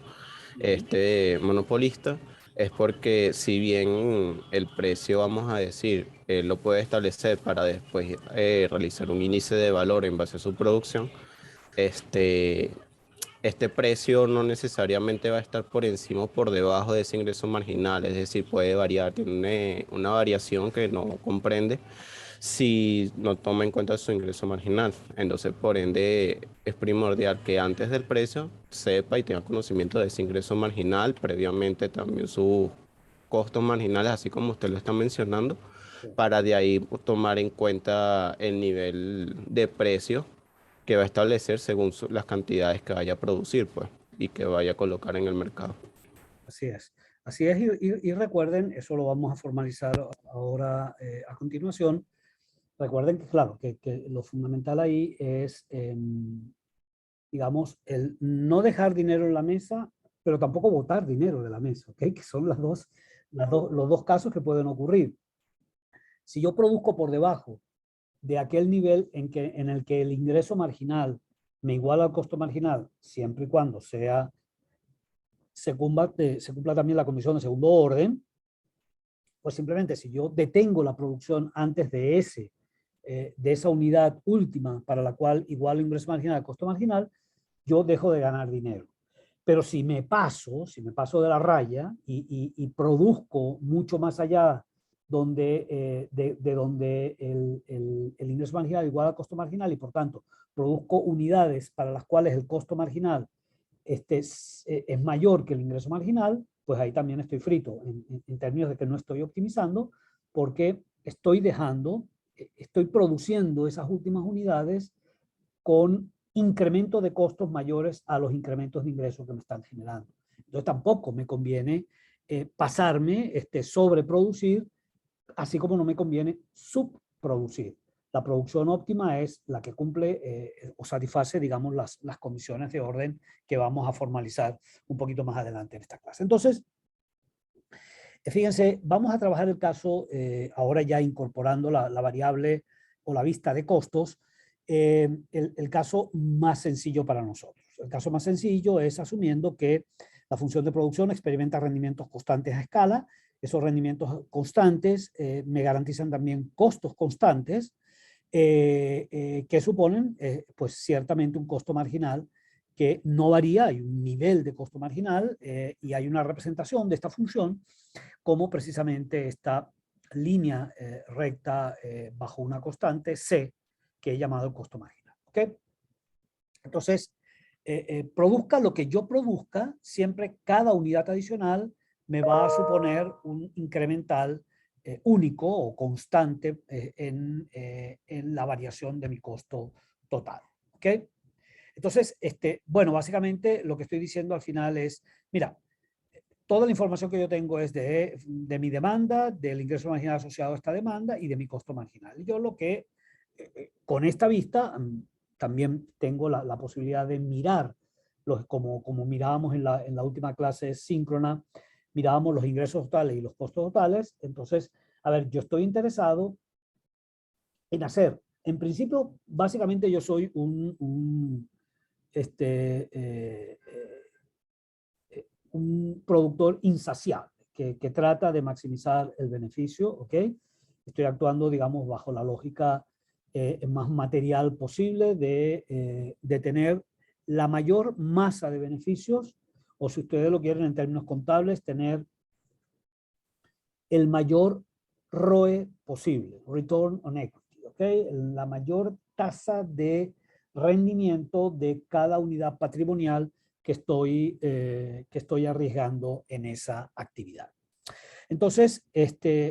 este monopolista, es porque si bien el precio, vamos a decir, lo puede establecer para después realizar un índice de valor en base a su producción, este, este precio no necesariamente va a estar por encima o por debajo de ese ingreso marginal, es decir, puede variar, tiene una variación que no comprende si no toma en cuenta su ingreso marginal. Entonces, por ende, es primordial que antes del precio sepa y tenga conocimiento de ese ingreso marginal, previamente también sus costos marginales, así como usted lo está mencionando, para de ahí tomar en cuenta el nivel de precio que va a establecer según las cantidades que vaya a producir, pues, y que vaya a colocar en el mercado. Así es. Así es, y recuerden, eso lo vamos a formalizar ahora a continuación. Recuerden que, claro, que lo fundamental ahí es, digamos, el no dejar dinero en la mesa, pero tampoco botar dinero de la mesa, ¿ok? Que son los dos casos que pueden ocurrir. Si yo produzco por debajo de aquel nivel en el que el ingreso marginal me iguala al costo marginal, siempre y cuando se cumpla también la condición de segundo orden, pues simplemente si yo detengo la producción antes de esa unidad última para la cual igualo ingreso marginal al costo marginal, yo dejo de ganar dinero. Pero si me paso de la raya y produzco mucho más allá de donde el ingreso marginal igual al costo marginal y por tanto produzco unidades para las cuales el costo marginal es mayor que el ingreso marginal, pues ahí también estoy frito en términos de que no estoy optimizando porque estoy produciendo esas últimas unidades con incremento de costos mayores a los incrementos de ingresos que me están generando. Entonces tampoco me conviene pasarme, sobreproducir, así como no me conviene subproducir. La producción óptima es la que cumple o satisface, digamos, las condiciones de orden que vamos a formalizar un poquito más adelante en esta clase. Entonces, fíjense, vamos a trabajar el caso, ahora ya incorporando la variable o la vista de costos, el caso más sencillo para nosotros. El caso más sencillo es asumiendo que la función de producción experimenta rendimientos constantes a escala. Esos rendimientos constantes me garantizan también costos constantes que suponen pues ciertamente un costo marginal que no varía, hay un nivel de costo marginal y hay una representación de esta función como precisamente esta línea recta bajo una constante C que he llamado el costo marginal. ¿Ok? Entonces, produzca lo que yo produzca, siempre cada unidad adicional me va a suponer un incremental único o constante en la variación de mi costo total. ¿Ok? Entonces, bueno, básicamente lo que estoy diciendo al final es, mira, toda la información que yo tengo es de mi demanda, del ingreso marginal asociado a esta demanda y de mi costo marginal. Yo lo que, con esta vista, también tengo la posibilidad de mirar, como mirábamos en la última clase síncrona, mirábamos los ingresos totales y los costos totales. Entonces, a ver, yo estoy interesado en hacer, en principio, básicamente yo soy un productor insaciable que trata de maximizar el beneficio, ¿ok? Estoy actuando, digamos, bajo la lógica más material posible de tener la mayor masa de beneficios, o si ustedes lo quieren en términos contables, tener el mayor ROE posible, Return on Equity, ¿ok? La mayor tasa de rendimiento de cada unidad patrimonial que estoy arriesgando en esa actividad. Entonces,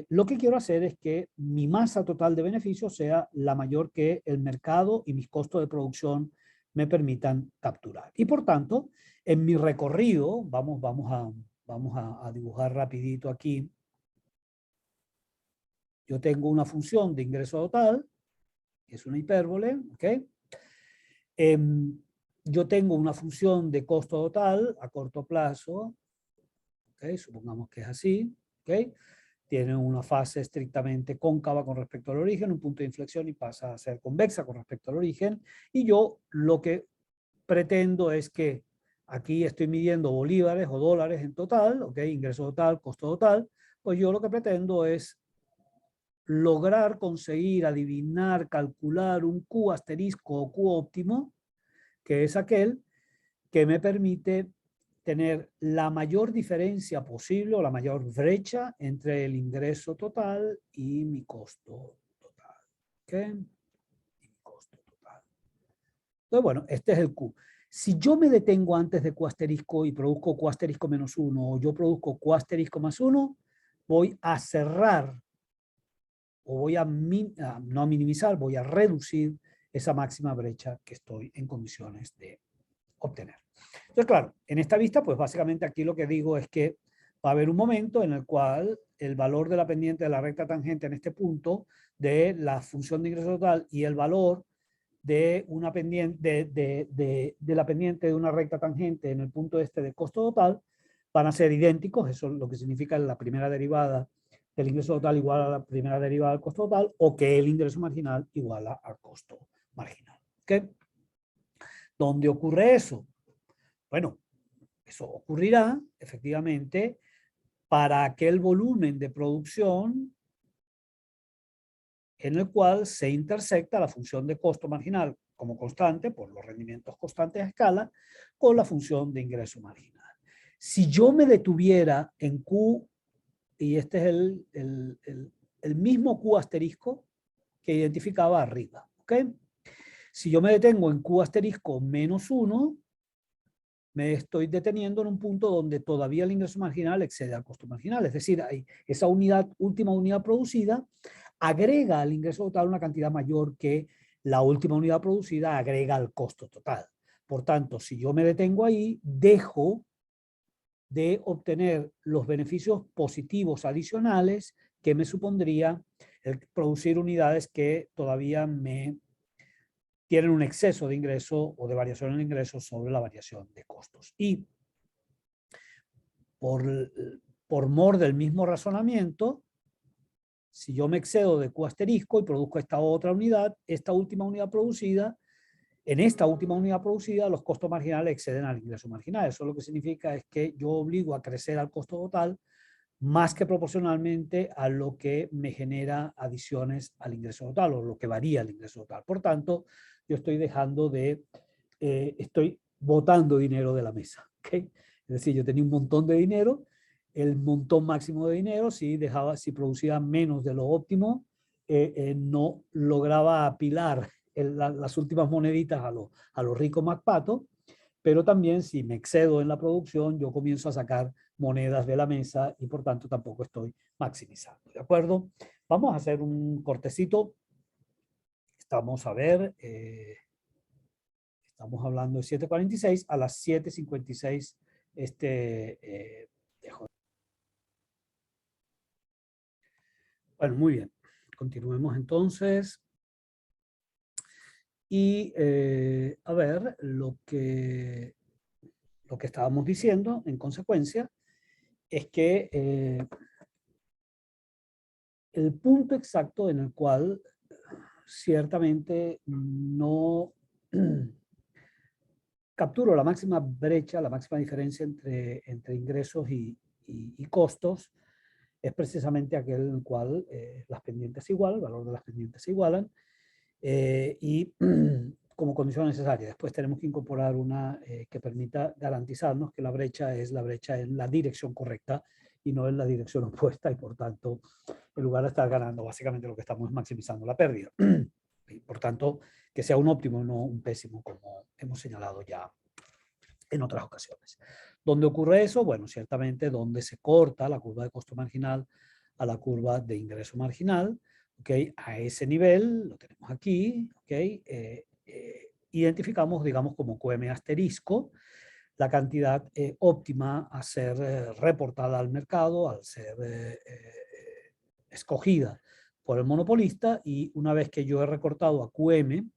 lo que quiero hacer es que mi masa total de beneficios sea la mayor que el mercado y mis costos de producción me permitan capturar. Y por tanto, en mi recorrido, vamos a dibujar rapidito aquí. Yo tengo una función de ingreso total que es una hipérbole, ¿ok? Yo tengo una función de costo total a corto plazo, ¿ok? Supongamos que es así, ¿ok? Tiene una fase estrictamente cóncava con respecto al origen, un punto de inflexión y pasa a ser convexa con respecto al origen. Y yo lo que pretendo es que aquí estoy midiendo bolívares o dólares en total, ¿ok? Ingreso total, costo total. Pues yo lo que pretendo es lograr conseguir, adivinar, calcular un Q asterisco o Q óptimo, que es aquel que me permite tener la mayor diferencia posible o la mayor brecha entre el ingreso total y mi costo total. ¿Ok? Y mi costo total. Entonces, bueno, este es el Q. Si yo me detengo antes de Q asterisco y produzco Q asterisco menos 1 o yo produzco Q asterisco más 1, voy a cerrar o voy a, no a minimizar, voy a reducir esa máxima brecha que estoy en condiciones de obtener. Entonces, claro, en esta vista, pues básicamente aquí lo que digo es que va a haber un momento en el cual el valor de la pendiente de la recta tangente en este punto de la función de ingreso total y el valor de una pendiente de la pendiente de una recta tangente en el punto este de costo total van a ser idénticos. Eso es lo que significa la primera derivada del ingreso total igual a la primera derivada del costo total, o que el ingreso marginal iguala al costo marginal. ¿Okay? ¿Dónde ocurre eso? Bueno, eso ocurrirá efectivamente para aquel volumen de producción en el cual se intersecta la función de costo marginal como constante por los rendimientos constantes a escala con la función de ingreso marginal. Si yo me detuviera en Q, y este es el mismo Q asterisco que identificaba arriba, ¿ok? Si yo me detengo en Q asterisco menos 1, me estoy deteniendo en un punto donde todavía el ingreso marginal excede al costo marginal. Es decir, esa última unidad producida agrega al ingreso total una cantidad mayor que la última unidad producida agrega al costo total. Por tanto, si yo me detengo ahí, dejo de obtener los beneficios positivos adicionales que me supondría el producir unidades que todavía me tienen un exceso de ingreso o de variación en el ingreso sobre la variación de costos. Y por mor del mismo razonamiento, si yo me excedo de Q asterisco y produzco esta otra unidad, esta última unidad producida, en esta última unidad producida los costos marginales exceden al ingreso marginal. Eso lo que significa es que yo obligo a crecer al costo total más que proporcionalmente a lo que me genera adiciones al ingreso total o lo que varía el ingreso total. Por tanto, yo estoy dejando de, estoy botando dinero de la mesa. ¿Okay? Es decir, yo tenía un montón de dinero, el montón máximo de dinero, si producía menos de lo óptimo, no lograba apilar las últimas moneditas a los ricos MacPatos, pero también si me excedo en la producción, yo comienzo a sacar monedas de la mesa y por tanto tampoco estoy maximizando. ¿De acuerdo? Vamos a hacer un cortecito. Estamos a ver, estamos hablando de 7:46, a las 7:56 dejo. Bueno, muy bien. Continuemos entonces. Y a ver, lo que estábamos diciendo en consecuencia es que el punto exacto en el cual ciertamente no capturo la máxima brecha, la máxima diferencia entre ingresos y costos, es precisamente aquel en el cual las pendientes se igualan, el valor de las pendientes se igualan, y como condición necesaria. Después tenemos que incorporar una que permita garantizarnos que la brecha es la brecha en la dirección correcta y no en la dirección opuesta, y por tanto, en lugar de estar ganando, básicamente lo que estamos es maximizando la pérdida. Y por tanto, que sea un óptimo, no un pésimo, como hemos señalado ya en otras ocasiones. ¿Dónde ocurre eso? Bueno, ciertamente donde se corta la curva de costo marginal a la curva de ingreso marginal, ¿ok? A ese nivel, lo tenemos aquí, ¿ok? Identificamos, digamos, como QM asterisco, la cantidad óptima a ser reportada al mercado, al ser escogida por el monopolista, y una vez que yo he recortado a QM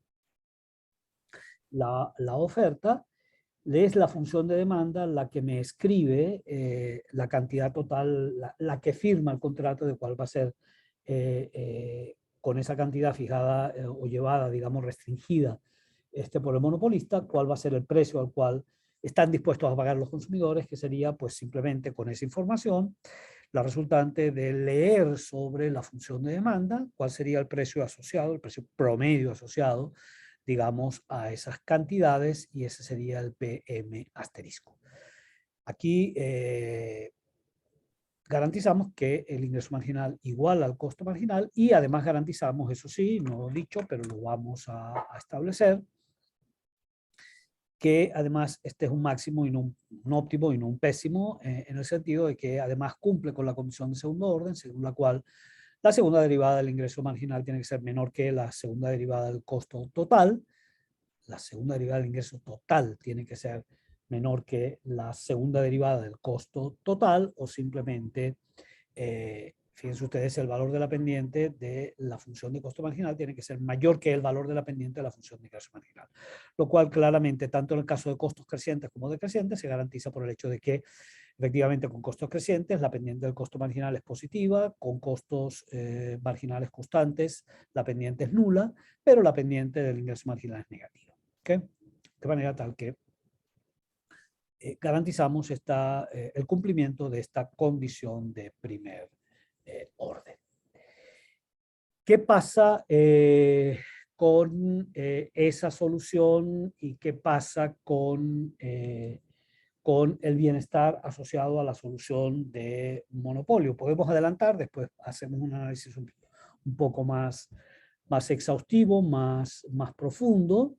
la oferta, es la función de demanda la que me escribe la cantidad total, la que firma el contrato de cuál va a ser con esa cantidad fijada o llevada, digamos, restringida por el monopolista, cuál va a ser el precio al cual están dispuestos a pagar los consumidores, que sería pues simplemente con esa información la resultante de leer sobre la función de demanda, cuál sería el precio asociado, el precio promedio asociado, digamos, a esas cantidades, y ese sería el PM asterisco. Aquí garantizamos que el ingreso marginal iguala al costo marginal, y además garantizamos, eso sí, no lo he dicho, pero lo vamos a establecer, que además este es un máximo y no un óptimo y no un pésimo, en el sentido de que además cumple con la condición de segundo orden, según la cual la segunda derivada del ingreso marginal tiene que ser menor que la segunda derivada del costo total. La segunda derivada del ingreso total tiene que ser menor que la segunda derivada del costo total, o simplemente, fíjense ustedes, el valor de la pendiente de la función de costo marginal tiene que ser mayor que el valor de la pendiente de la función de ingreso marginal. Lo cual claramente, tanto en el caso de costos crecientes como decrecientes, se garantiza por el hecho de que efectivamente con costos crecientes la pendiente del costo marginal es positiva, con costos marginales constantes la pendiente es nula, pero la pendiente del ingreso marginal es negativa. ¿Okay? De manera tal que garantizamos el cumplimiento de esta condición de primer orden. ¿Qué pasa con esa solución y qué pasa con el bienestar asociado a la solución de monopolio? Podemos adelantar, después hacemos un análisis un poco más exhaustivo, más profundo,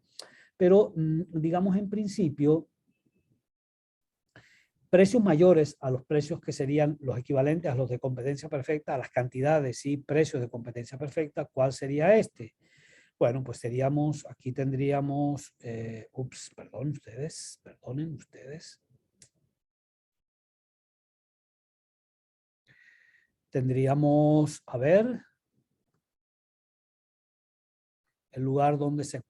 pero digamos en principio, precios mayores a los precios que serían los equivalentes a los de competencia perfecta, a las cantidades y precios de competencia perfecta, ¿cuál sería este? Bueno, pues seríamos, aquí tendríamos, perdonen ustedes. Tendríamos, a ver, el lugar donde se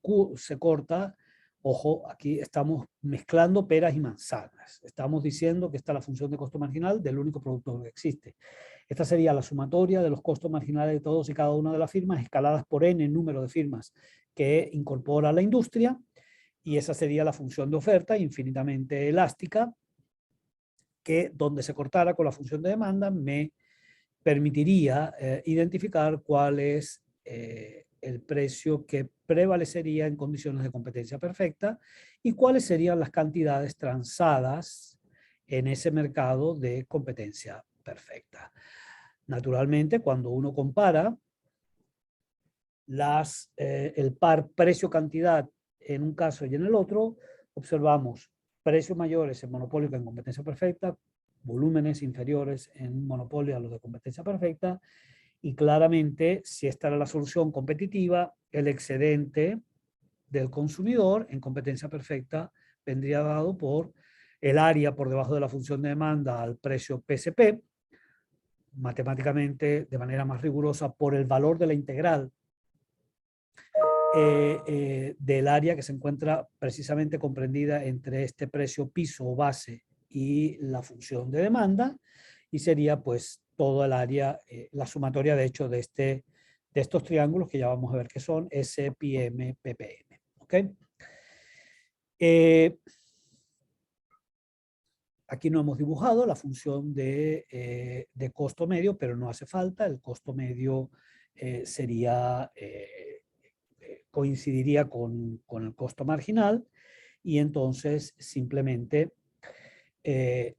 corta. Ojo, aquí estamos mezclando peras y manzanas. Estamos diciendo que esta es la función de costo marginal del único producto que existe. Esta sería la sumatoria de los costos marginales de todos y cada una de las firmas, escaladas por n número de firmas que incorpora la industria, y esa sería la función de oferta infinitamente elástica, que donde se cortara con la función de demanda me permitiría identificar cuál es el precio que prevalecería en condiciones de competencia perfecta y cuáles serían las cantidades transadas en ese mercado de competencia perfecta. Naturalmente, cuando uno compara el par precio-cantidad en un caso y en el otro, observamos precios mayores en monopolio que en competencia perfecta, volúmenes inferiores en monopolio a los de competencia perfecta, y claramente, si esta era la solución competitiva, el excedente del consumidor en competencia perfecta vendría dado por el área por debajo de la función de demanda al precio PSP, matemáticamente de manera más rigurosa por el valor de la integral del área que se encuentra precisamente comprendida entre este precio piso o base y la función de demanda, y sería pues todo el área, la sumatoria de hecho de estos triángulos que ya vamos a ver que son SPM, PPM. ¿Ok? Aquí no hemos dibujado la función de costo medio, pero no hace falta. El costo medio sería, coincidiría con el costo marginal, y entonces simplemente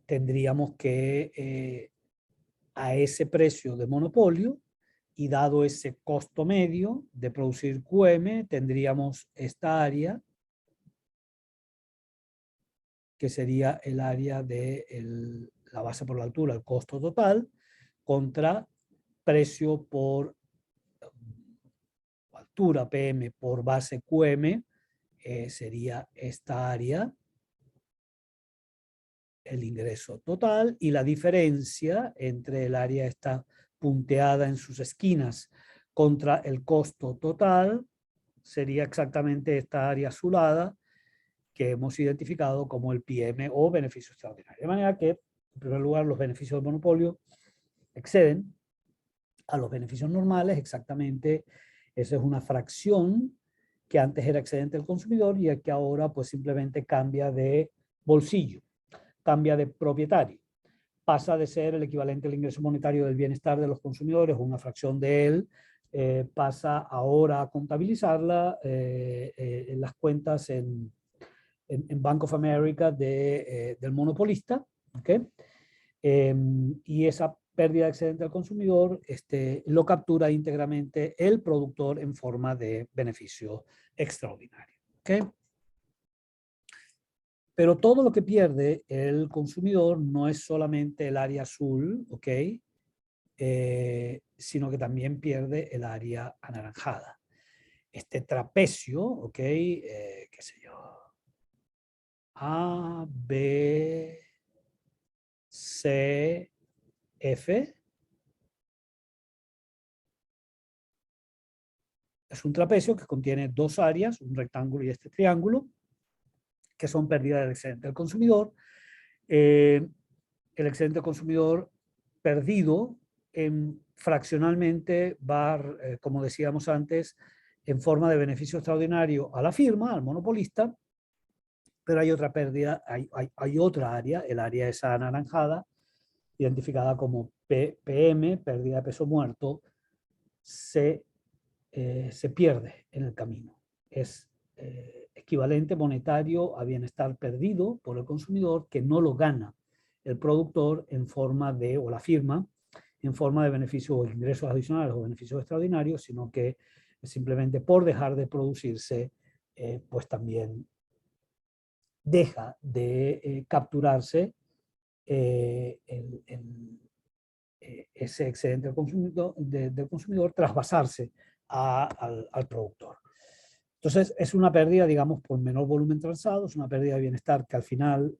tendríamos que a ese precio de monopolio, y dado ese costo medio de producir QM, tendríamos esta área que sería el área de la base por la altura, el costo total, contra precio por altura PM por base QM, sería esta área, el ingreso total, y la diferencia entre el área está punteada en sus esquinas contra el costo total, sería exactamente esta área azulada que hemos identificado como el PM o beneficio extraordinario. De manera que, en primer lugar, los beneficios del monopolio exceden a los beneficios normales, exactamente. Esa es una fracción que antes era excedente del consumidor y que ahora pues simplemente cambia de bolsillo, cambia de propietario. Pasa de ser el equivalente al ingreso monetario del bienestar de los consumidores, una fracción de él, pasa ahora a contabilizarla en las cuentas en Bank of America del monopolista, ¿okay? Y esa pérdida de excedente al consumidor lo captura íntegramente el productor en forma de beneficio extraordinario, ¿okay? Pero todo lo que pierde el consumidor no es solamente el área azul, ¿ok? Sino que también pierde el área anaranjada. Este trapecio, ¿ok? Qué sé yo. A, B, C, F. Es un trapecio que contiene dos áreas, un rectángulo y este triángulo, que son pérdidas del excedente del consumidor. El excedente del consumidor perdido fraccionalmente va, como decíamos antes, en forma de beneficio extraordinario a la firma, al monopolista, pero hay otra pérdida, hay otra área, el área esa anaranjada, identificada como PM, pérdida de peso muerto, se pierde en el camino. Es equivalente monetario a bienestar perdido por el consumidor que no lo gana el productor en forma de, o la firma, en forma de beneficios o ingresos adicionales o beneficios extraordinarios, sino que simplemente por dejar de producirse, pues también deja de capturarse ese excedente del consumidor trasvasarse al productor. Entonces, es una pérdida, digamos, por menor volumen transado, es una pérdida de bienestar que al final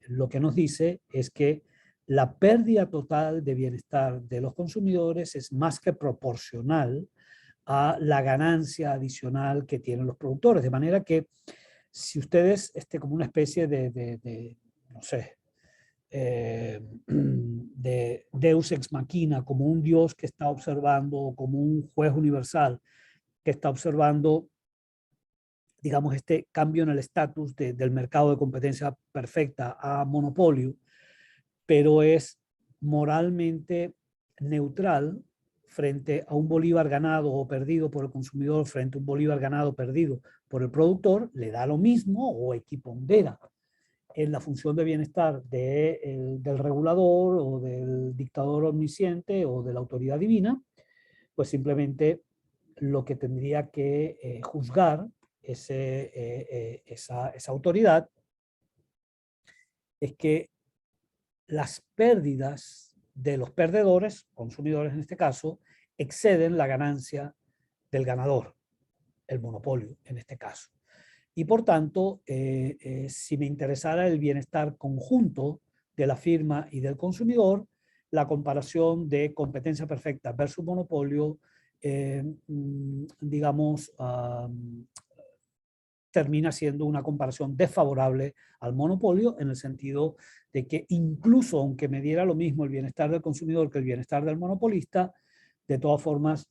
lo que nos dice es que la pérdida total de bienestar de los consumidores es más que proporcional a la ganancia adicional que tienen los productores. De manera que si ustedes, como una especie no sé, de Deus ex machina, como un Dios que está observando, como un juez universal que está observando, digamos, este cambio en el estatus del mercado de competencia perfecta a monopolio, pero es moralmente neutral frente a un bolívar ganado o perdido por el consumidor, frente a un bolívar ganado o perdido por el productor, le da lo mismo o equipondera en la función de bienestar del regulador o del dictador omnisciente o de la autoridad divina, pues simplemente lo que tendría que juzgar esa autoridad es que las pérdidas de los perdedores, consumidores en este caso, exceden la ganancia del ganador, el monopolio en este caso. Y por tanto, si me interesara el bienestar conjunto de la firma y del consumidor, la comparación de competencia perfecta versus monopolio, digamos, termina siendo una comparación desfavorable al monopolio en el sentido de que incluso aunque me diera lo mismo el bienestar del consumidor que el bienestar del monopolista, de todas formas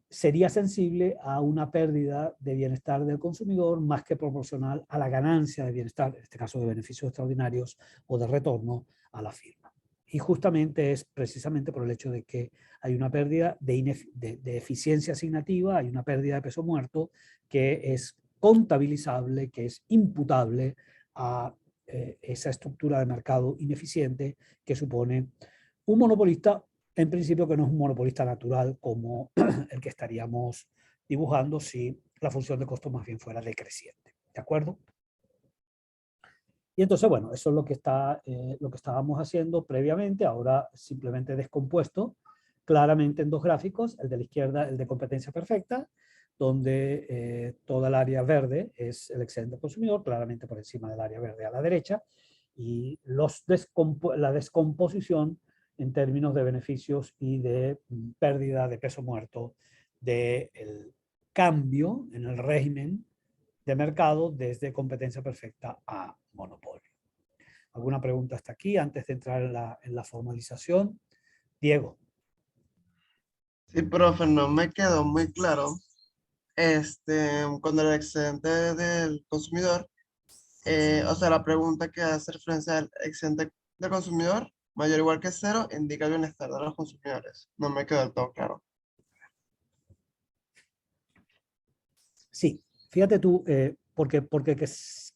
sería sensible a una pérdida de bienestar del consumidor más que proporcional a la ganancia de bienestar, en este caso de beneficios extraordinarios o de retorno a la firma. Y justamente es precisamente por el hecho de que hay una pérdida de eficiencia asignativa, hay una pérdida de peso muerto que es contabilizable, que es imputable a esa estructura de mercado ineficiente que supone un monopolista, en principio que no es un monopolista natural como el que estaríamos dibujando si la función de costo más bien fuera decreciente. ¿De acuerdo? Y entonces, bueno, eso es lo que estábamos haciendo previamente, ahora simplemente descompuesto claramente en dos gráficos, el de la izquierda, el de competencia perfecta, donde toda el área verde es el excedente consumidor, claramente por encima del área verde a la derecha, y la descomposición en términos de beneficios y de pérdida de peso muerto del cambio en el régimen de mercado desde competencia perfecta a monopolio. ¿Alguna pregunta hasta aquí antes de entrar en la formalización? Diego. Sí, profe, no me quedó muy claro. Cuando el excedente del consumidor, o sea, la pregunta que hace referencia al excedente del consumidor, mayor o igual que cero, indica el bienestar de los consumidores. No me quedó del todo claro. Sí, fíjate tú, porque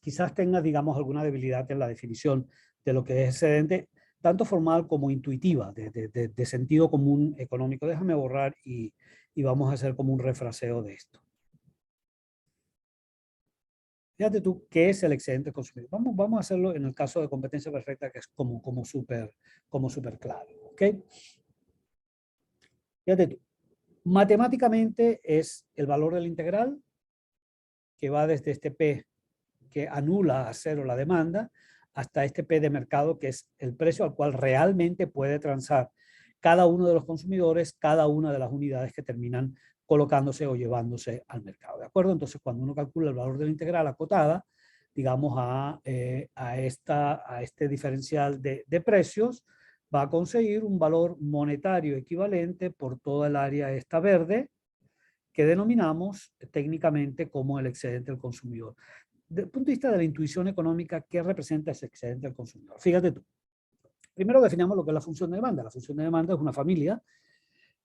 quizás tengas, digamos, alguna debilidad en la definición de lo que es excedente, tanto formal como intuitiva, de sentido común económico. Déjame borrar y vamos a hacer como un refraseo de esto. Fíjate tú, ¿qué es el excedente consumidor? Vamos a hacerlo en el caso de competencia perfecta, que es como súper claro, ¿ok? Fíjate tú, matemáticamente es el valor de la integral que va desde este P que anula a cero la demanda hasta este P de mercado, que es el precio al cual realmente puede transar cada uno de los consumidores, cada una de las unidades que terminan colocándose o llevándose al mercado. ¿De acuerdo? Entonces, cuando uno calcula el valor de la integral acotada, digamos, a este diferencial de precios, va a conseguir un valor monetario equivalente por toda el área esta verde, que denominamos técnicamente como el excedente del consumidor. Desde el punto de vista de la intuición económica, ¿qué representa ese excedente del consumidor? Fíjate tú. Primero definamos lo que es la función de demanda. La función de demanda es una familia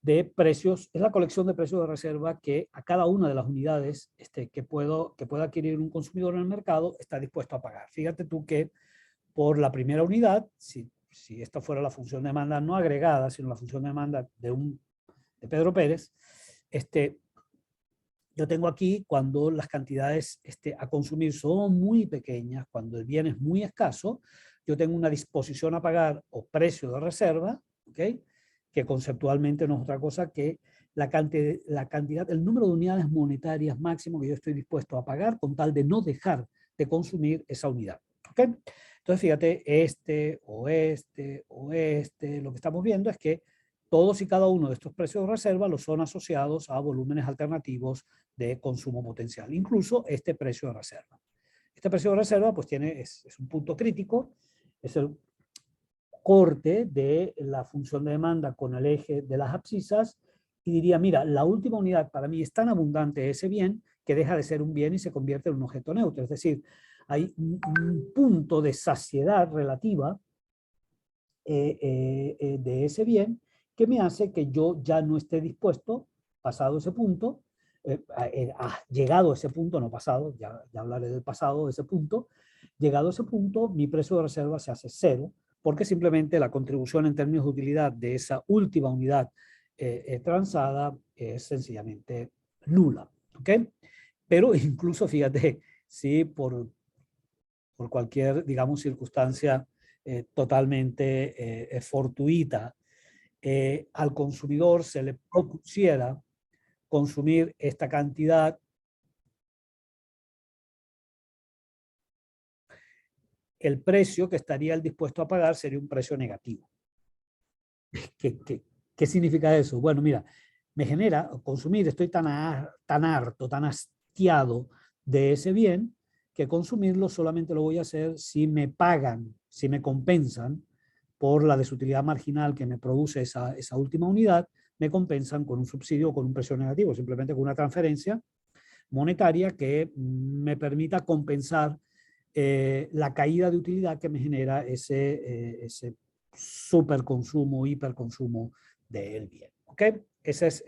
de precios, es la colección de precios de reserva que a cada una de las unidades que pueda adquirir un consumidor en el mercado está dispuesto a pagar. Fíjate tú que por la primera unidad, si esta fuera la función de demanda no agregada, sino la función de demanda de Pedro Pérez, yo tengo aquí cuando las cantidades a consumir son muy pequeñas, cuando el bien es muy escaso, yo tengo una disposición a pagar o precio de reserva, ¿okay? Que conceptualmente no es otra cosa que la cantidad, el número de unidades monetarias máximo que yo estoy dispuesto a pagar con tal de no dejar de consumir esa unidad. ¿Okay? Entonces, fíjate, lo que estamos viendo es que todos y cada uno de estos precios de reserva los son asociados a volúmenes alternativos de consumo potencial, incluso este precio de reserva. Este precio de reserva pues es un punto crítico, es el corte de la función de demanda con el eje de las abscisas y diría, mira, la última unidad para mí es tan abundante ese bien que deja de ser un bien y se convierte en un objeto neutro. Es decir, hay un punto de saciedad relativa de ese bien que me hace que yo ya no esté dispuesto, pasado ese punto, llegado a ese punto, no pasado, ya hablaré del pasado de ese punto, llegado a ese punto, mi precio de reserva se hace cero, porque simplemente la contribución en términos de utilidad de esa última unidad transada es sencillamente nula. ¿Ok? Pero incluso, fíjate, si por cualquier, digamos, circunstancia totalmente fortuita, al consumidor se le propusiera consumir esta cantidad, el precio que estaría él dispuesto a pagar sería un precio negativo. ¿Qué significa eso? Bueno, mira, me genera consumir, estoy tan harto, tan hastiado de ese bien, que consumirlo solamente lo voy a hacer si me pagan, si me compensan por la desutilidad marginal que me produce esa última unidad, me compensan con un subsidio o con un precio negativo, simplemente con una transferencia monetaria que me permita compensar la caída de utilidad que me genera ese superconsumo, hiperconsumo del bien. ¿Ok? Ese es,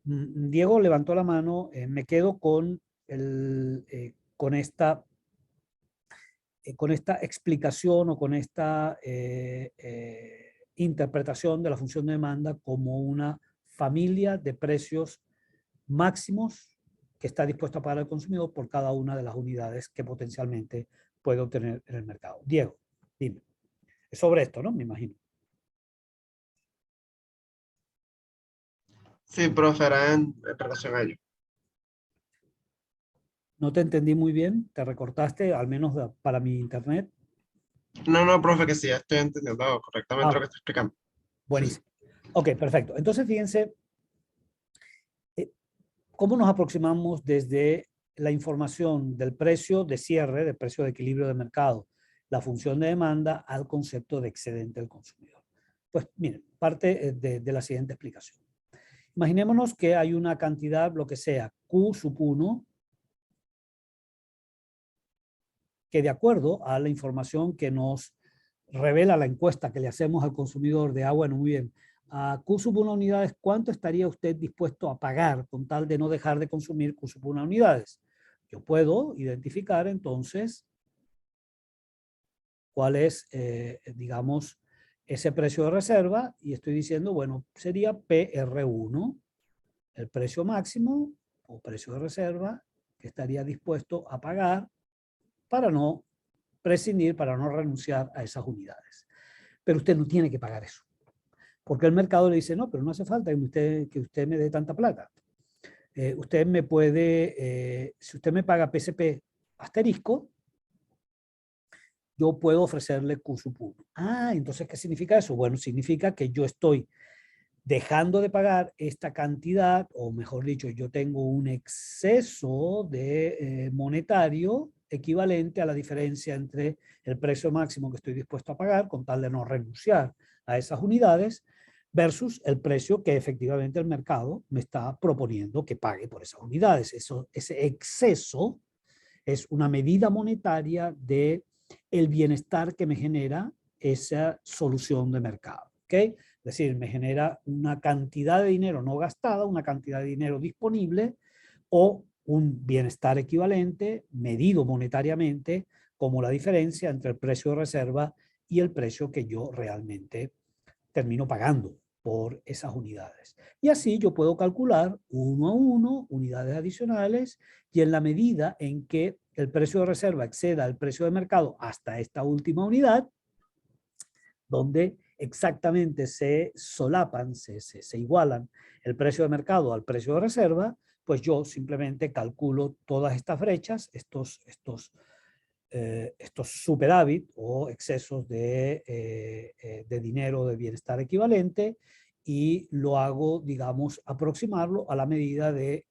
Diego levantó la mano, me quedo con, con esta explicación o con esta interpretación de la función de demanda como una familia de precios máximos que está dispuesto a pagar el consumidor por cada una de las unidades que potencialmente puede obtener en el mercado. Diego, dime. Es sobre esto, ¿no? Me imagino. Sí, profe, era en relación a ello. No te entendí muy bien, te recortaste, al menos para mi internet. No, profe, que sí, ya estoy entendiendo correctamente lo que está explicando. Buenísimo. Ok, perfecto. Entonces, fíjense, ¿cómo nos aproximamos desde la información del precio de cierre, del precio de equilibrio de mercado, la función de demanda, al concepto de excedente del consumidor? Pues miren, parte de la siguiente explicación. Imaginémonos que hay una cantidad, lo que sea, Q sub 1, que de acuerdo a la información que nos revela la encuesta que le hacemos al consumidor de agua, bueno, muy bien, a Q sub 1 unidades, ¿cuánto estaría usted dispuesto a pagar con tal de no dejar de consumir Q sub 1 unidades? Yo puedo identificar entonces cuál es, digamos, ese precio de reserva y estoy diciendo, bueno, sería PR1, el precio máximo o precio de reserva que estaría dispuesto a pagar para no prescindir, para no renunciar a esas unidades. Pero usted no tiene que pagar eso. Porque el mercado le dice, no, pero no hace falta que usted me dé tanta plata. Usted me puede, si usted me paga PSP asterisco, yo puedo ofrecerle Q sub 1. Ah, entonces, ¿qué significa eso? Bueno, significa que yo estoy dejando de pagar esta cantidad, o mejor dicho, yo tengo un exceso de monetario equivalente a la diferencia entre el precio máximo que estoy dispuesto a pagar con tal de no renunciar a esas unidades versus el precio que efectivamente el mercado me está proponiendo que pague por esas unidades. Ese exceso es una medida monetaria de el bienestar que me genera esa solución de mercado. ¿Ok? Es decir, me genera una cantidad de dinero no gastada, una cantidad de dinero disponible o un bienestar equivalente medido monetariamente como la diferencia entre el precio de reserva y el precio que yo realmente termino pagando por esas unidades. Y así yo puedo calcular uno a uno unidades adicionales y en la medida en que el precio de reserva exceda el precio de mercado hasta esta última unidad, donde exactamente se solapan, se igualan el precio de mercado al precio de reserva, pues yo simplemente calculo todas estas brechas, estos superávit o excesos de dinero de bienestar equivalente y lo hago, digamos, aproximarlo a la medida de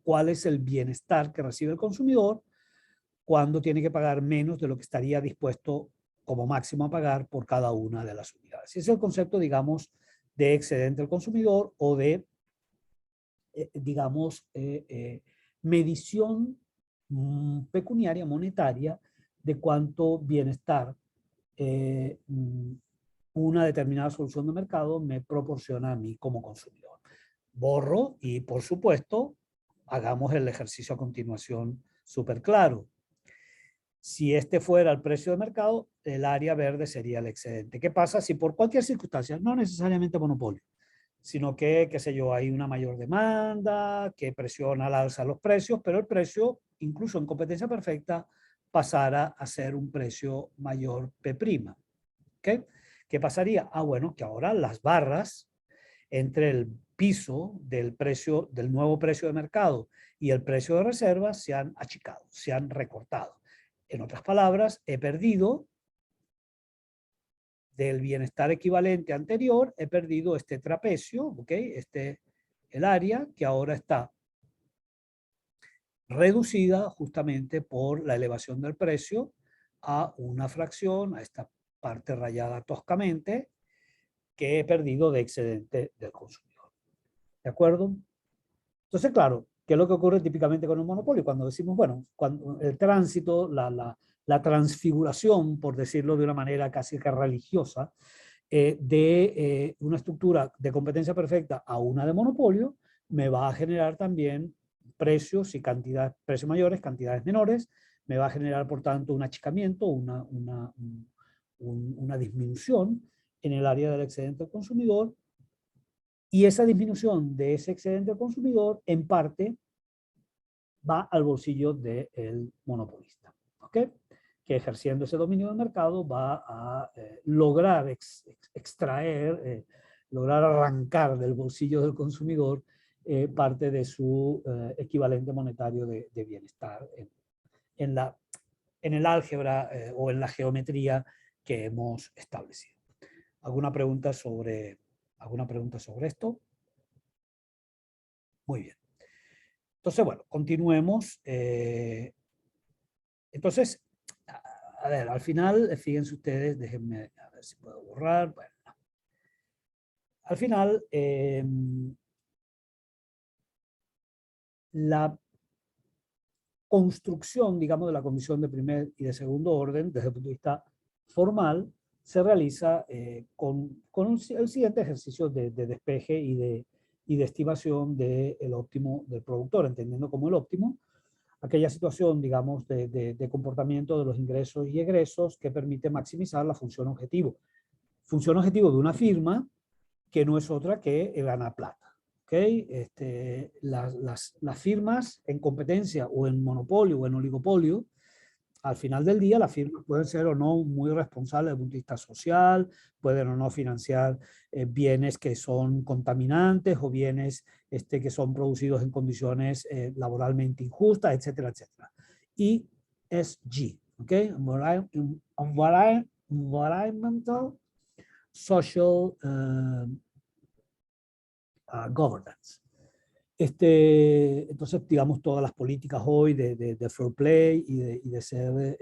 cuál es el bienestar que recibe el consumidor cuando tiene que pagar menos de lo que estaría dispuesto como máximo a pagar por cada una de las unidades. Ese es el concepto, digamos, de excedente del consumidor o de, digamos, medición pecuniaria, monetaria, de cuánto bienestar una determinada solución de mercado me proporciona a mí como consumidor. Borro y, por supuesto, hagamos el ejercicio a continuación súper claro. Si este fuera el precio de mercado, el área verde sería el excedente. ¿Qué pasa si por cualquier circunstancia, no necesariamente monopolio, sino que, qué sé yo, hay una mayor demanda, que presiona al alza los precios, pero el precio, incluso en competencia perfecta, pasara a ser un precio mayor P'? ¿Okay? ¿Qué pasaría? Ah, bueno, que ahora las barras entre el piso del precio, del nuevo precio de mercado y el precio de reserva se han achicado, se han recortado. En otras palabras, he perdido del bienestar equivalente anterior, he perdido este trapecio, ¿ok? El área que ahora está reducida justamente por la elevación del precio a una fracción, a esta parte rayada toscamente, que he perdido de excedente del consumidor. ¿De acuerdo? Entonces, claro, ¿qué es lo que ocurre típicamente con un monopolio? Cuando decimos, bueno, cuando el tránsito, la transfiguración, por decirlo de una manera casi que religiosa, de una estructura de competencia perfecta a una de monopolio, me va a generar también precios y cantidades, precios mayores, cantidades menores, me va a generar, por tanto, un achicamiento, una disminución en el área del excedente del consumidor, y esa disminución de ese excedente del consumidor, en parte, va al bolsillo del monopolista, ¿ok? Que ejerciendo ese dominio del mercado va a lograr extraer, lograr arrancar del bolsillo del consumidor parte de su equivalente monetario de bienestar en el álgebra o en la geometría que hemos establecido. ¿Alguna pregunta sobre esto? Muy bien. Entonces, bueno, continuemos. Entonces, a ver, al final, fíjense ustedes, déjenme a ver si puedo borrar. Bueno, al final, la construcción, digamos, de la comisión de primer y de segundo orden, desde el punto de vista formal, se realiza con el siguiente ejercicio de despeje y de estimación del óptimo del productor, entendiendo como el óptimo aquella situación, digamos, de comportamiento de los ingresos y egresos que permite maximizar la función objetivo. Función objetivo de una firma que no es otra que el ganar plata. ¿Okay? Las firmas en competencia o en monopolio o en oligopolio, al final del día las firmas pueden ser o no muy responsables desde el punto de vista social, pueden o no financiar bienes que son contaminantes o bienes que son producidos en condiciones laboralmente injustas, etcétera, etcétera. Y ESG, ¿ok? Environmental, Social Governance. Entonces, digamos, todas las políticas hoy de fair play y de ser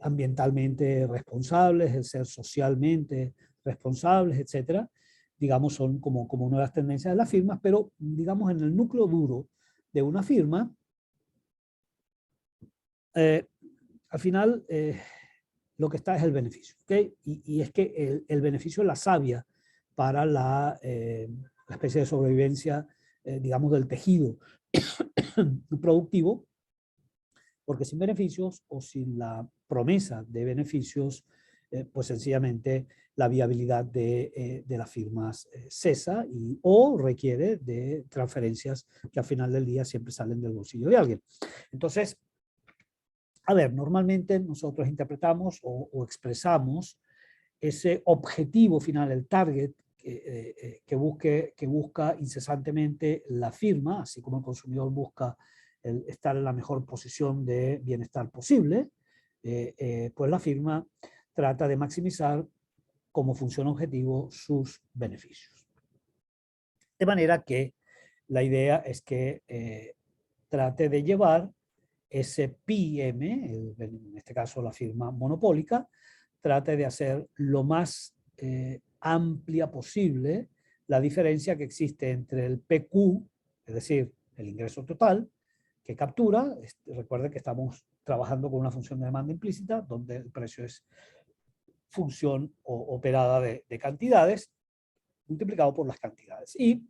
ambientalmente responsables, el ser socialmente responsables, etcétera, digamos, son como nuevas tendencias de las firmas, pero, digamos, en el núcleo duro de una firma, al final, lo que está es el beneficio, ¿okay? Y es que el beneficio es la savia para la especie de sobrevivencia, digamos, del tejido productivo, porque sin beneficios o sin la promesa de beneficios, pues sencillamente la viabilidad de las firmas cesa o requiere de transferencias que al final del día siempre salen del bolsillo de alguien. Entonces, a ver, normalmente nosotros interpretamos o expresamos ese objetivo final, el target, que busca incesantemente la firma, así como el consumidor busca estar en la mejor posición de bienestar posible, pues la firma trata de maximizar como función objetivo sus beneficios. De manera que la idea es que trate de llevar ese PM, en este caso la firma monopólica, trate de hacer lo más amplia posible la diferencia que existe entre el PQ, es decir, el ingreso total, que captura. Recuerden que estamos trabajando con una función de demanda implícita, donde el precio es función operada de cantidades, multiplicado por las cantidades. Y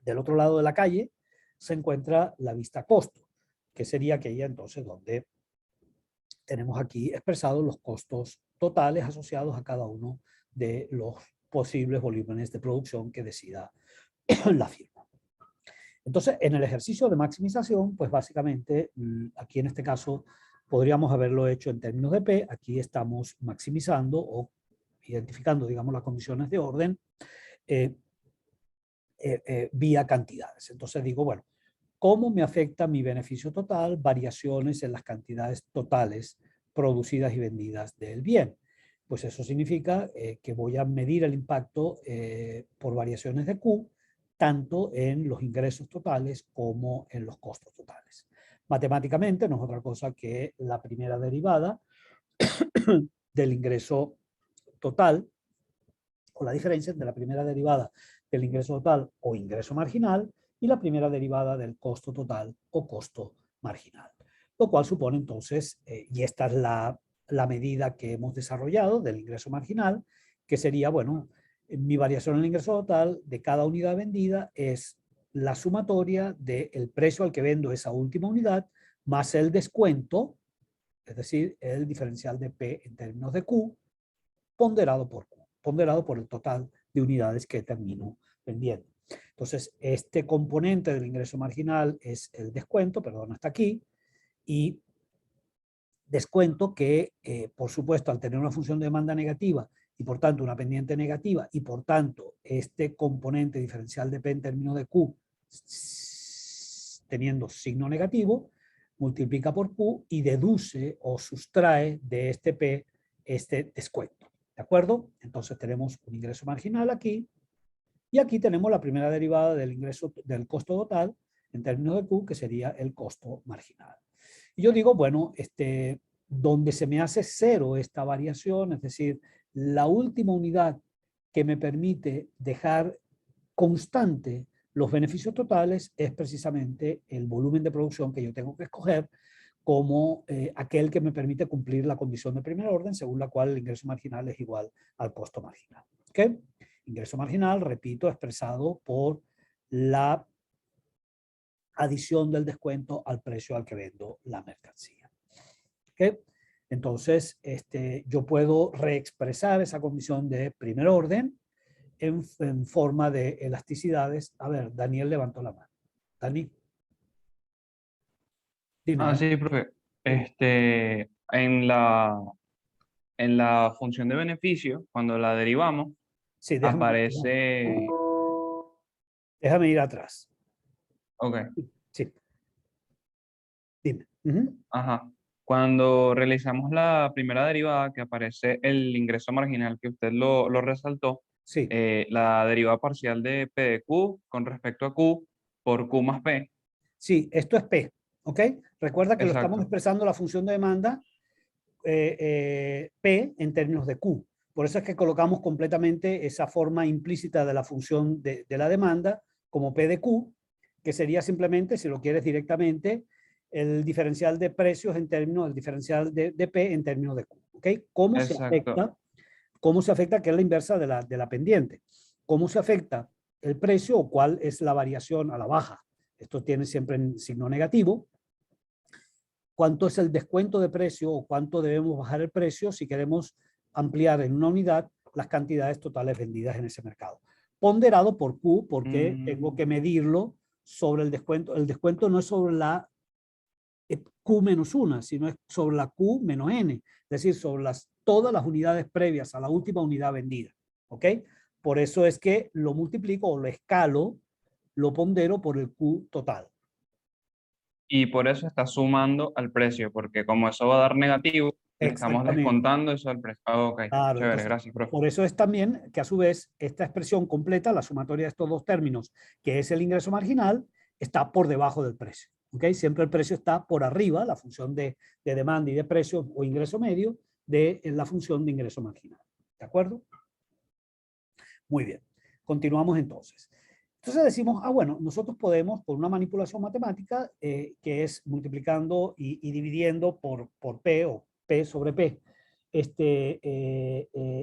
del otro lado de la calle se encuentra la vista costo, que sería aquella entonces donde tenemos aquí expresados los costos totales asociados a cada uno de los posibles volúmenes de producción que decida la firma. Entonces, en el ejercicio de maximización, pues básicamente, aquí en este caso, podríamos haberlo hecho en términos de P. Aquí estamos maximizando o identificando, digamos, las condiciones de orden vía cantidades. Entonces digo, bueno, ¿cómo me afecta mi beneficio total? Variaciones en las cantidades totales producidas y vendidas del bien. Pues eso significa que voy a medir el impacto por variaciones de Q, tanto en los ingresos totales como en los costos totales. Matemáticamente no es otra cosa que la primera derivada del ingreso total, o la diferencia entre la primera derivada del ingreso total o ingreso marginal y la primera derivada del costo total o costo marginal. Lo cual supone entonces, y esta es la medida que hemos desarrollado del ingreso marginal, que sería, bueno, mi variación en el ingreso total de cada unidad vendida es la sumatoria del precio al que vendo esa última unidad más el descuento, es decir, el diferencial de P en términos de Q, ponderado por Q, ponderado por el total de unidades que termino vendiendo. Entonces, este componente del ingreso marginal es el descuento, perdón, hasta aquí, y descuento que, por supuesto, al tener una función de demanda negativa y por tanto una pendiente negativa y por tanto este componente diferencial de P en términos de Q teniendo signo negativo, multiplica por Q y deduce o sustrae de este P este descuento. ¿De acuerdo? Entonces tenemos un ingreso marginal aquí. Y aquí tenemos la primera derivada del ingreso del costo total en términos de Q, que sería el costo marginal. Y yo digo, bueno, donde se me hace cero esta variación, es decir, la última unidad que me permite dejar constante los beneficios totales es precisamente el volumen de producción que yo tengo que escoger como aquel que me permite cumplir la condición de primer orden, según la cual el ingreso marginal es igual al costo marginal. ¿Ok? Ingreso marginal, repito, expresado por la adición del descuento al precio al que vendo la mercancía. ¿Ok? Entonces, yo puedo reexpresar esa condición de primer orden en forma de elasticidades. A ver, Daniel levantó la mano. Dani. Dime, Dani. Sí, profe. En la función de beneficio, cuando la derivamos, Sí, aparece... déjame ir atrás. Ok, Sí, dime. ajá. Cuando realizamos la primera derivada, que aparece el ingreso marginal, que usted lo resaltó, Sí, la derivada parcial de P de Q con respecto a Q por Q más P. sí, esto es P, ¿ok? Recuerda que lo estamos Exacto. expresando la función de demanda P en términos de Q. Por eso es que colocamos completamente esa forma implícita de la función de la demanda como P de Q, que sería simplemente, si lo quieres directamente, el diferencial de precios en términos, el diferencial de P en términos de Q. ¿Ok? ¿Cómo se Exacto. afecta? ¿Cómo se afecta? Que es la inversa de la pendiente. ¿Cómo se afecta el precio o cuál es la variación a la baja? Esto tiene siempre un signo negativo. ¿Cuánto es el descuento de precio o cuánto debemos bajar el precio si queremos ampliar en una unidad las cantidades totales vendidas en ese mercado? Ponderado por Q, porque tengo que medirlo sobre el descuento. El descuento no es sobre la Q menos 1, sino es sobre la Q menos N, es decir, sobre todas las unidades previas a la última unidad vendida. ¿Ok? Por eso es que lo multiplico o lo escalo, lo pondero por el Q total. Y por eso está sumando al precio, porque como eso va a dar negativo, le estamos Exactamente. descontando eso al precio. Ah, ok, Claro, chévere, entonces, gracias, profe. por eso es también que a su vez esta expresión completa, la sumatoria de estos dos términos, que es el ingreso marginal, está por debajo del precio. ¿Ok? Siempre el precio está por arriba, la función de demanda y de precio o ingreso medio de la función de ingreso marginal. ¿De acuerdo? Muy bien. Continuamos entonces. Entonces decimos, bueno, nosotros podemos, por una manipulación matemática, que es multiplicando y dividiendo por P o P sobre P,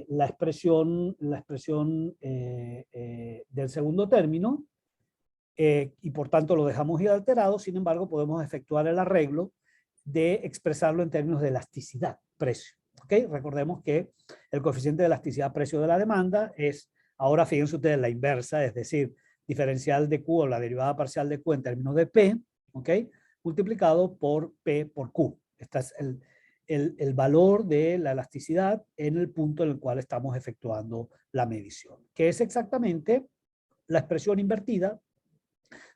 la expresión del segundo término, y por tanto lo dejamos ir alterado. Sin embargo, podemos efectuar el arreglo de expresarlo en términos de elasticidad, precio. ¿Ok? Recordemos que el coeficiente de elasticidad precio de la demanda es, ahora fíjense ustedes, la inversa, es decir, diferencial de Q o la derivada parcial de Q en términos de P, ¿ok? Multiplicado por P por Q. Este es el valor de la elasticidad en el punto en el cual estamos efectuando la medición, que es exactamente la expresión invertida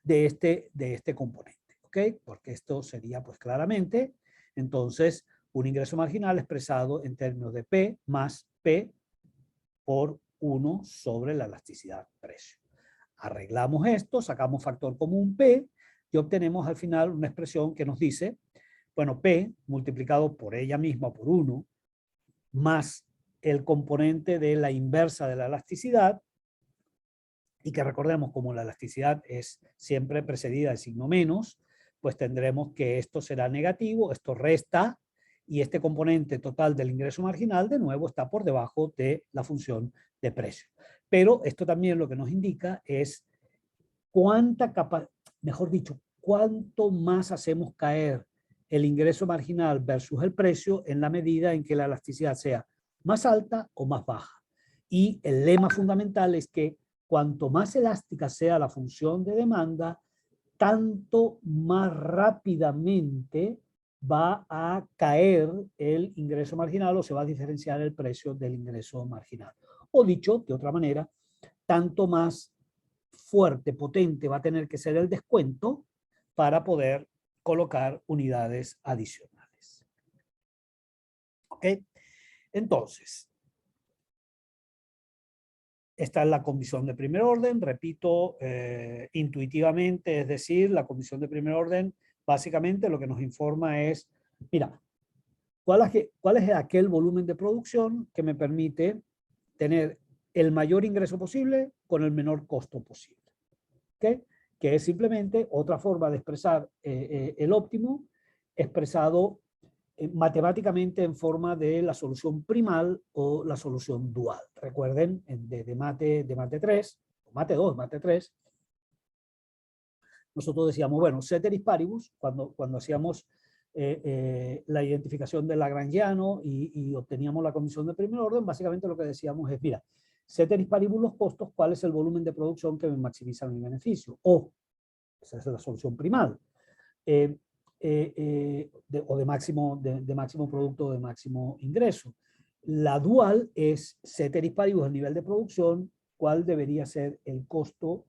de este componente, ¿ok? Porque esto sería, pues claramente, entonces, un ingreso marginal expresado en términos de P más P por 1 sobre la elasticidad precio. Arreglamos esto, sacamos factor común P y obtenemos al final una expresión que nos dice, bueno, P multiplicado por ella misma por 1 más el componente de la inversa de la elasticidad, y que recordemos, como la elasticidad es siempre precedida del signo menos, pues tendremos que esto será negativo, esto resta, y este componente total del ingreso marginal de nuevo está por debajo de la función de precio. Pero esto también lo que nos indica es mejor dicho, cuánto más hacemos caer el ingreso marginal versus el precio en la medida en que la elasticidad sea más alta o más baja. Y el lema fundamental es que cuanto más elástica sea la función de demanda, tanto más rápidamente va a caer el ingreso marginal o se va a diferenciar el precio del ingreso marginal. O dicho de otra manera, tanto más fuerte, potente va a tener que ser el descuento para poder colocar unidades adicionales. ¿Ok? Entonces, esta es la condición de primer orden, repito, intuitivamente, es decir, la condición de primer orden básicamente lo que nos informa es, mira, ¿cuál es aquel volumen de producción que me permite tener el mayor ingreso posible con el menor costo posible? ¿Okay? Que es simplemente otra forma de expresar el óptimo expresado matemáticamente en forma de la solución primal o la solución dual. Recuerden, de mate 3, o mate 2, mate 3, nosotros decíamos, bueno, ceteris paribus, cuando hacíamos la identificación del lagrangiano y obteníamos la condición de primer orden, básicamente lo que decíamos es, mira, ceteris paribus los costos, ¿cuál es el volumen de producción que me maximiza mi beneficio? O, esa es la solución primal. O de máximo producto o de máximo ingreso. La dual es ceteris paribus, el nivel de producción, cuál debería ser el costo,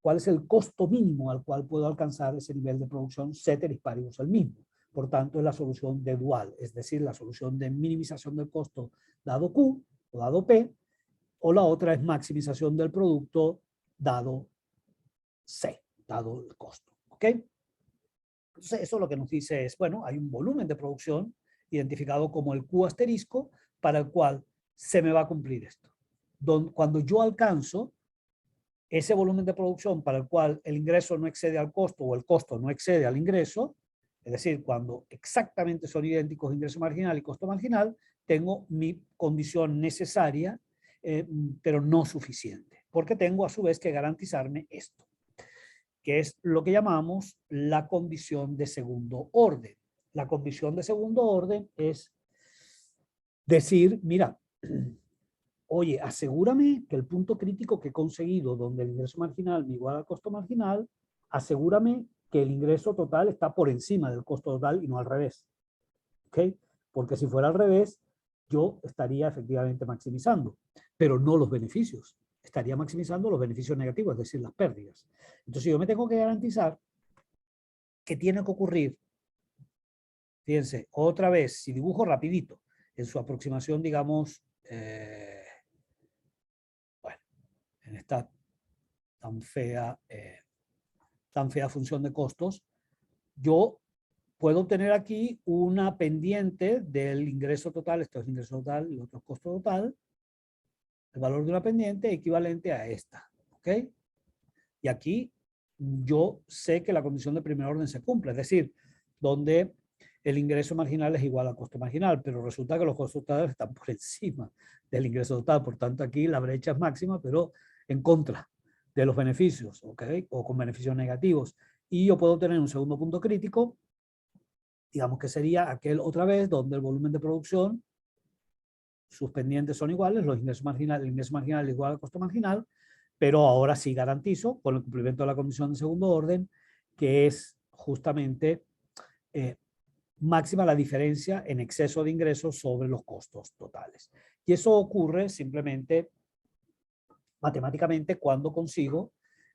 cuál es el costo mínimo al cual puedo alcanzar ese nivel de producción, ceteris paribus el mismo. Por tanto, es la solución de dual, es decir, la solución de minimización del costo dado Q o dado P, o la otra es maximización del producto dado C, dado el costo. ¿Ok? Entonces, eso lo que nos dice es, bueno, hay un volumen de producción identificado como el Q asterisco para el cual se me va a cumplir esto. Cuando yo alcanzo ese volumen de producción para el cual el ingreso no excede al costo o el costo no excede al ingreso, es decir, cuando exactamente son idénticos ingreso marginal y costo marginal, tengo mi condición necesaria, pero no suficiente, porque tengo a su vez que garantizarme esto, que es lo que llamamos la condición de segundo orden. La condición de segundo orden es decir, mira, oye, asegúrame que el punto crítico que he conseguido, donde el ingreso marginal me iguala al costo marginal, asegúrame que el ingreso total está por encima del costo total y no al revés. ¿Ok? Porque si fuera al revés, yo estaría efectivamente maximizando, pero no los beneficios. Estaría maximizando los beneficios negativos, es decir, las pérdidas. Entonces yo me tengo que garantizar que tiene que ocurrir, fíjense, otra vez, si dibujo rapidito, en su aproximación, digamos, bueno, en esta tan fea función de costos, yo puedo obtener aquí una pendiente del ingreso total, esto es el ingreso total y otro es costo total, el valor de una pendiente equivalente a esta, ¿ok? Y aquí yo sé que la condición de primer orden se cumple, es decir, donde el ingreso marginal es igual al costo marginal, pero resulta que los costos totales están por encima del ingreso total, por tanto aquí la brecha es máxima, pero en contra de los beneficios, ¿ok? O con beneficios negativos. Y yo puedo tener un segundo punto crítico, digamos que sería aquel otra vez donde el volumen de producción, sus pendientes son iguales, los ingresos marginales, el ingreso marginal es igual al costo marginal, pero ahora sí garantizo, con el cumplimiento de la condición de segundo orden, que es justamente máxima la diferencia en exceso de ingresos sobre los costos totales. Y eso ocurre simplemente matemáticamente cuando consigo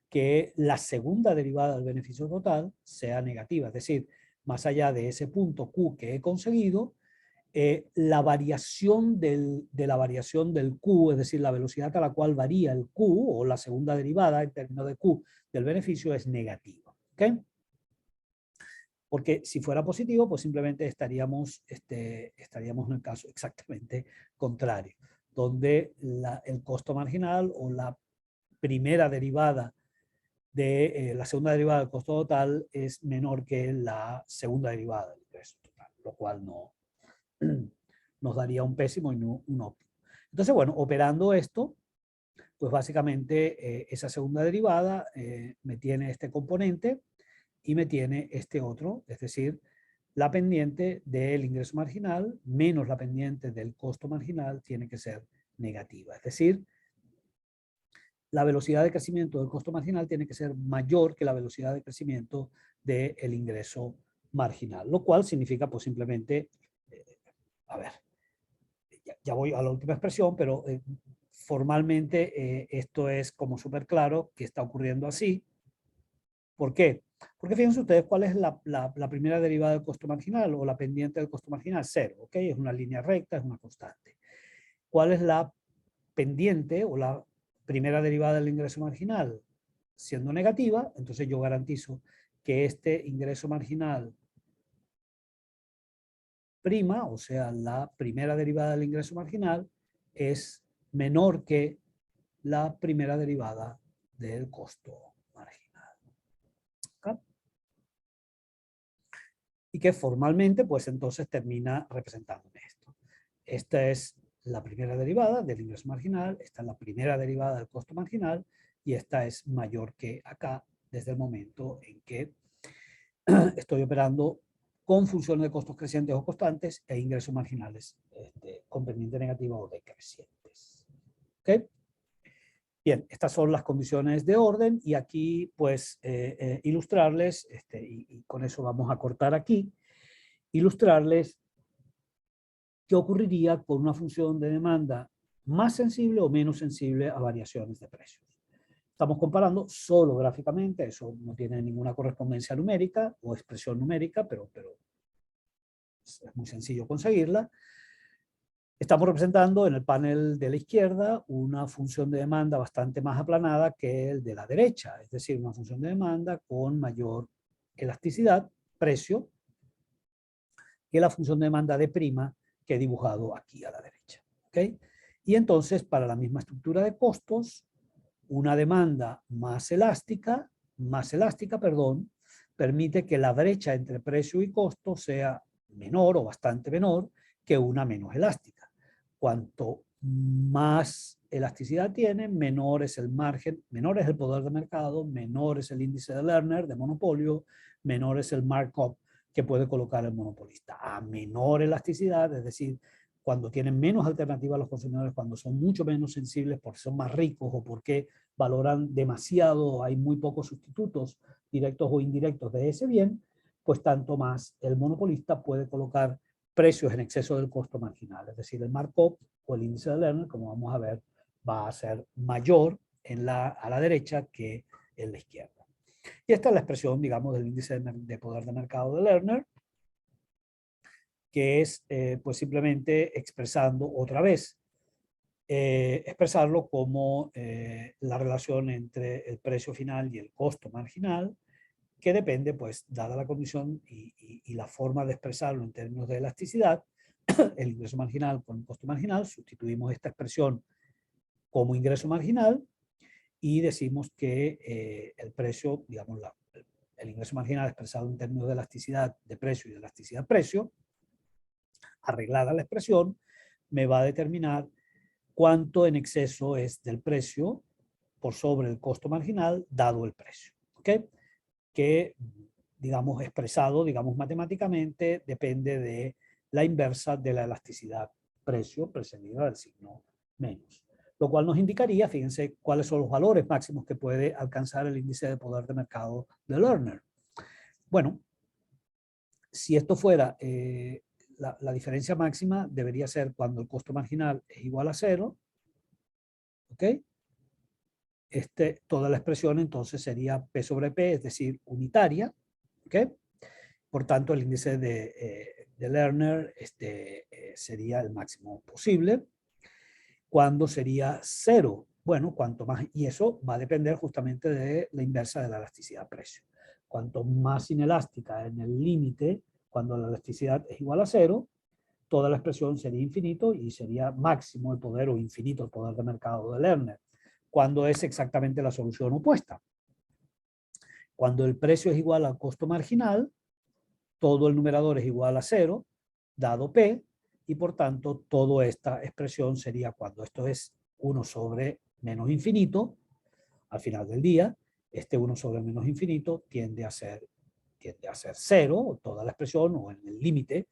que la segunda derivada del beneficio total sea negativa. Es decir, más allá de ese punto Q que he conseguido, la variación de la variación del Q, es decir, la velocidad a la cual varía el Q o la segunda derivada en términos de Q del beneficio es negativa. ¿Ok? Porque si fuera positivo, pues simplemente estaríamos en el caso exactamente contrario, donde el costo marginal o la primera derivada de la segunda derivada del costo total es menor que la segunda derivada del ingreso total, lo cual no nos daría un pésimo y no un óptimo. Entonces, bueno, operando esto, pues básicamente esa segunda derivada me tiene este componente y me tiene este otro, es decir, la pendiente del ingreso marginal menos la pendiente del costo marginal tiene que ser negativa. Es decir, la velocidad de crecimiento del costo marginal tiene que ser mayor que la velocidad de crecimiento del ingreso marginal, lo cual significa pues simplemente, a ver, ya voy a la última expresión, pero formalmente esto es como súper claro que está ocurriendo así, ¿Por qué? Porque fíjense ustedes cuál es la primera derivada del costo marginal o la pendiente del costo marginal, 0, ¿ok? Es una línea recta, es una constante. ¿Cuál es la pendiente o la primera derivada del ingreso marginal? Siendo negativa, entonces yo garantizo que este ingreso marginal prima, o sea, la primera derivada del ingreso marginal, es menor que la primera derivada del costo marginal. ¿Okay? Y que formalmente, pues entonces termina representándome esto. Esta es la primera derivada del ingreso marginal, esta es la primera derivada del costo marginal, y esta es mayor que acá desde el momento en que estoy operando con funciones de costos crecientes o constantes e ingresos marginales con pendiente negativa o decrecientes. ¿Ok? Bien, estas son las condiciones de orden y aquí pues ilustrarles, y con eso vamos a cortar aquí, ilustrarles qué ocurriría con una función de demanda más sensible o menos sensible a variaciones de precios. Estamos comparando solo gráficamente, eso no tiene ninguna correspondencia numérica o expresión numérica, pero es muy sencillo conseguirla. Estamos representando en el panel de la izquierda una función de demanda bastante más aplanada que el de la derecha, es decir, una función de demanda con mayor elasticidad, precio, que la función de demanda de prima que he dibujado aquí a la derecha. ¿Okay? Y entonces, para la misma estructura de costos, una demanda más elástica, permite que la brecha entre precio y costo sea menor o bastante menor que una menos elástica. Cuanto más elasticidad tiene, menor es el margen, menor es el poder de mercado, menor es el índice de Lerner, de monopolio, menor es el markup que puede colocar el monopolista. A menor elasticidad, es decir, cuando tienen menos alternativas los consumidores, cuando son mucho menos sensibles porque son más ricos o porque valoran demasiado, hay muy pocos sustitutos directos o indirectos de ese bien, pues tanto más el monopolista puede colocar precios en exceso del costo marginal. Es decir, el markup o el índice de Lerner, como vamos a ver, va a ser mayor a la derecha que en la izquierda. Y esta es la expresión, digamos, del índice de poder de mercado de Lerner, que es pues simplemente expresando otra vez, expresarlo como la relación entre el precio final y el costo marginal, que depende, pues, dada la condición y la forma de expresarlo en términos de elasticidad, el ingreso marginal con el costo marginal, sustituimos esta expresión como ingreso marginal y decimos que el precio, digamos, el ingreso marginal expresado en términos de elasticidad de precio y de elasticidad precio, arreglada la expresión, me va a determinar cuánto en exceso es del precio por sobre el costo marginal dado el precio. ¿Ok? Que, digamos, expresado, digamos, matemáticamente, depende de la inversa de la elasticidad precio precedida del signo menos. Lo cual nos indicaría, fíjense, cuáles son los valores máximos que puede alcanzar el índice de poder de mercado de Lerner. Bueno, si esto fuera la diferencia máxima debería ser cuando el costo marginal es igual a 0, ¿ok? Toda la expresión entonces sería P sobre P, es decir, unitaria, ¿ok? Por tanto, el índice de Lerner sería el máximo posible. ¿Cuándo sería 0? Bueno, cuanto más, y eso va a depender justamente de la inversa de la elasticidad precio. Cuanto más inelástica en el límite, cuando la elasticidad es igual a 0, toda la expresión sería infinito y sería máximo el poder o infinito el poder de mercado de Lerner. Cuando es exactamente la solución opuesta. Cuando el precio es igual al costo marginal, todo el numerador es igual a 0, dado P, y por tanto toda esta expresión sería cuando esto es 1 sobre menos infinito, al final del día, 1 sobre menos infinito tiende a ser 0, toda la expresión, o en el límite,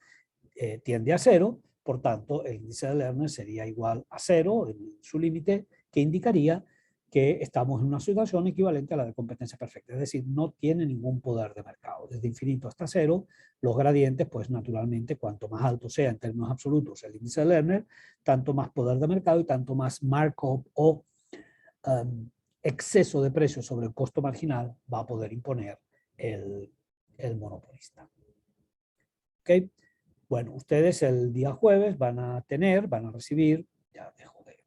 tiende a 0, por tanto el índice de Lerner sería igual a 0 en su límite, que indicaría que estamos en una situación equivalente a la de competencia perfecta, es decir, no tiene ningún poder de mercado. Desde infinito hasta 0, los gradientes, pues naturalmente, cuanto más alto sea en términos absolutos el índice de Lerner, tanto más poder de mercado y tanto más markup o exceso de precio sobre el costo marginal va a poder imponer el monopolista. ¿Ok? Bueno, ustedes el día jueves van a recibir, ya dejo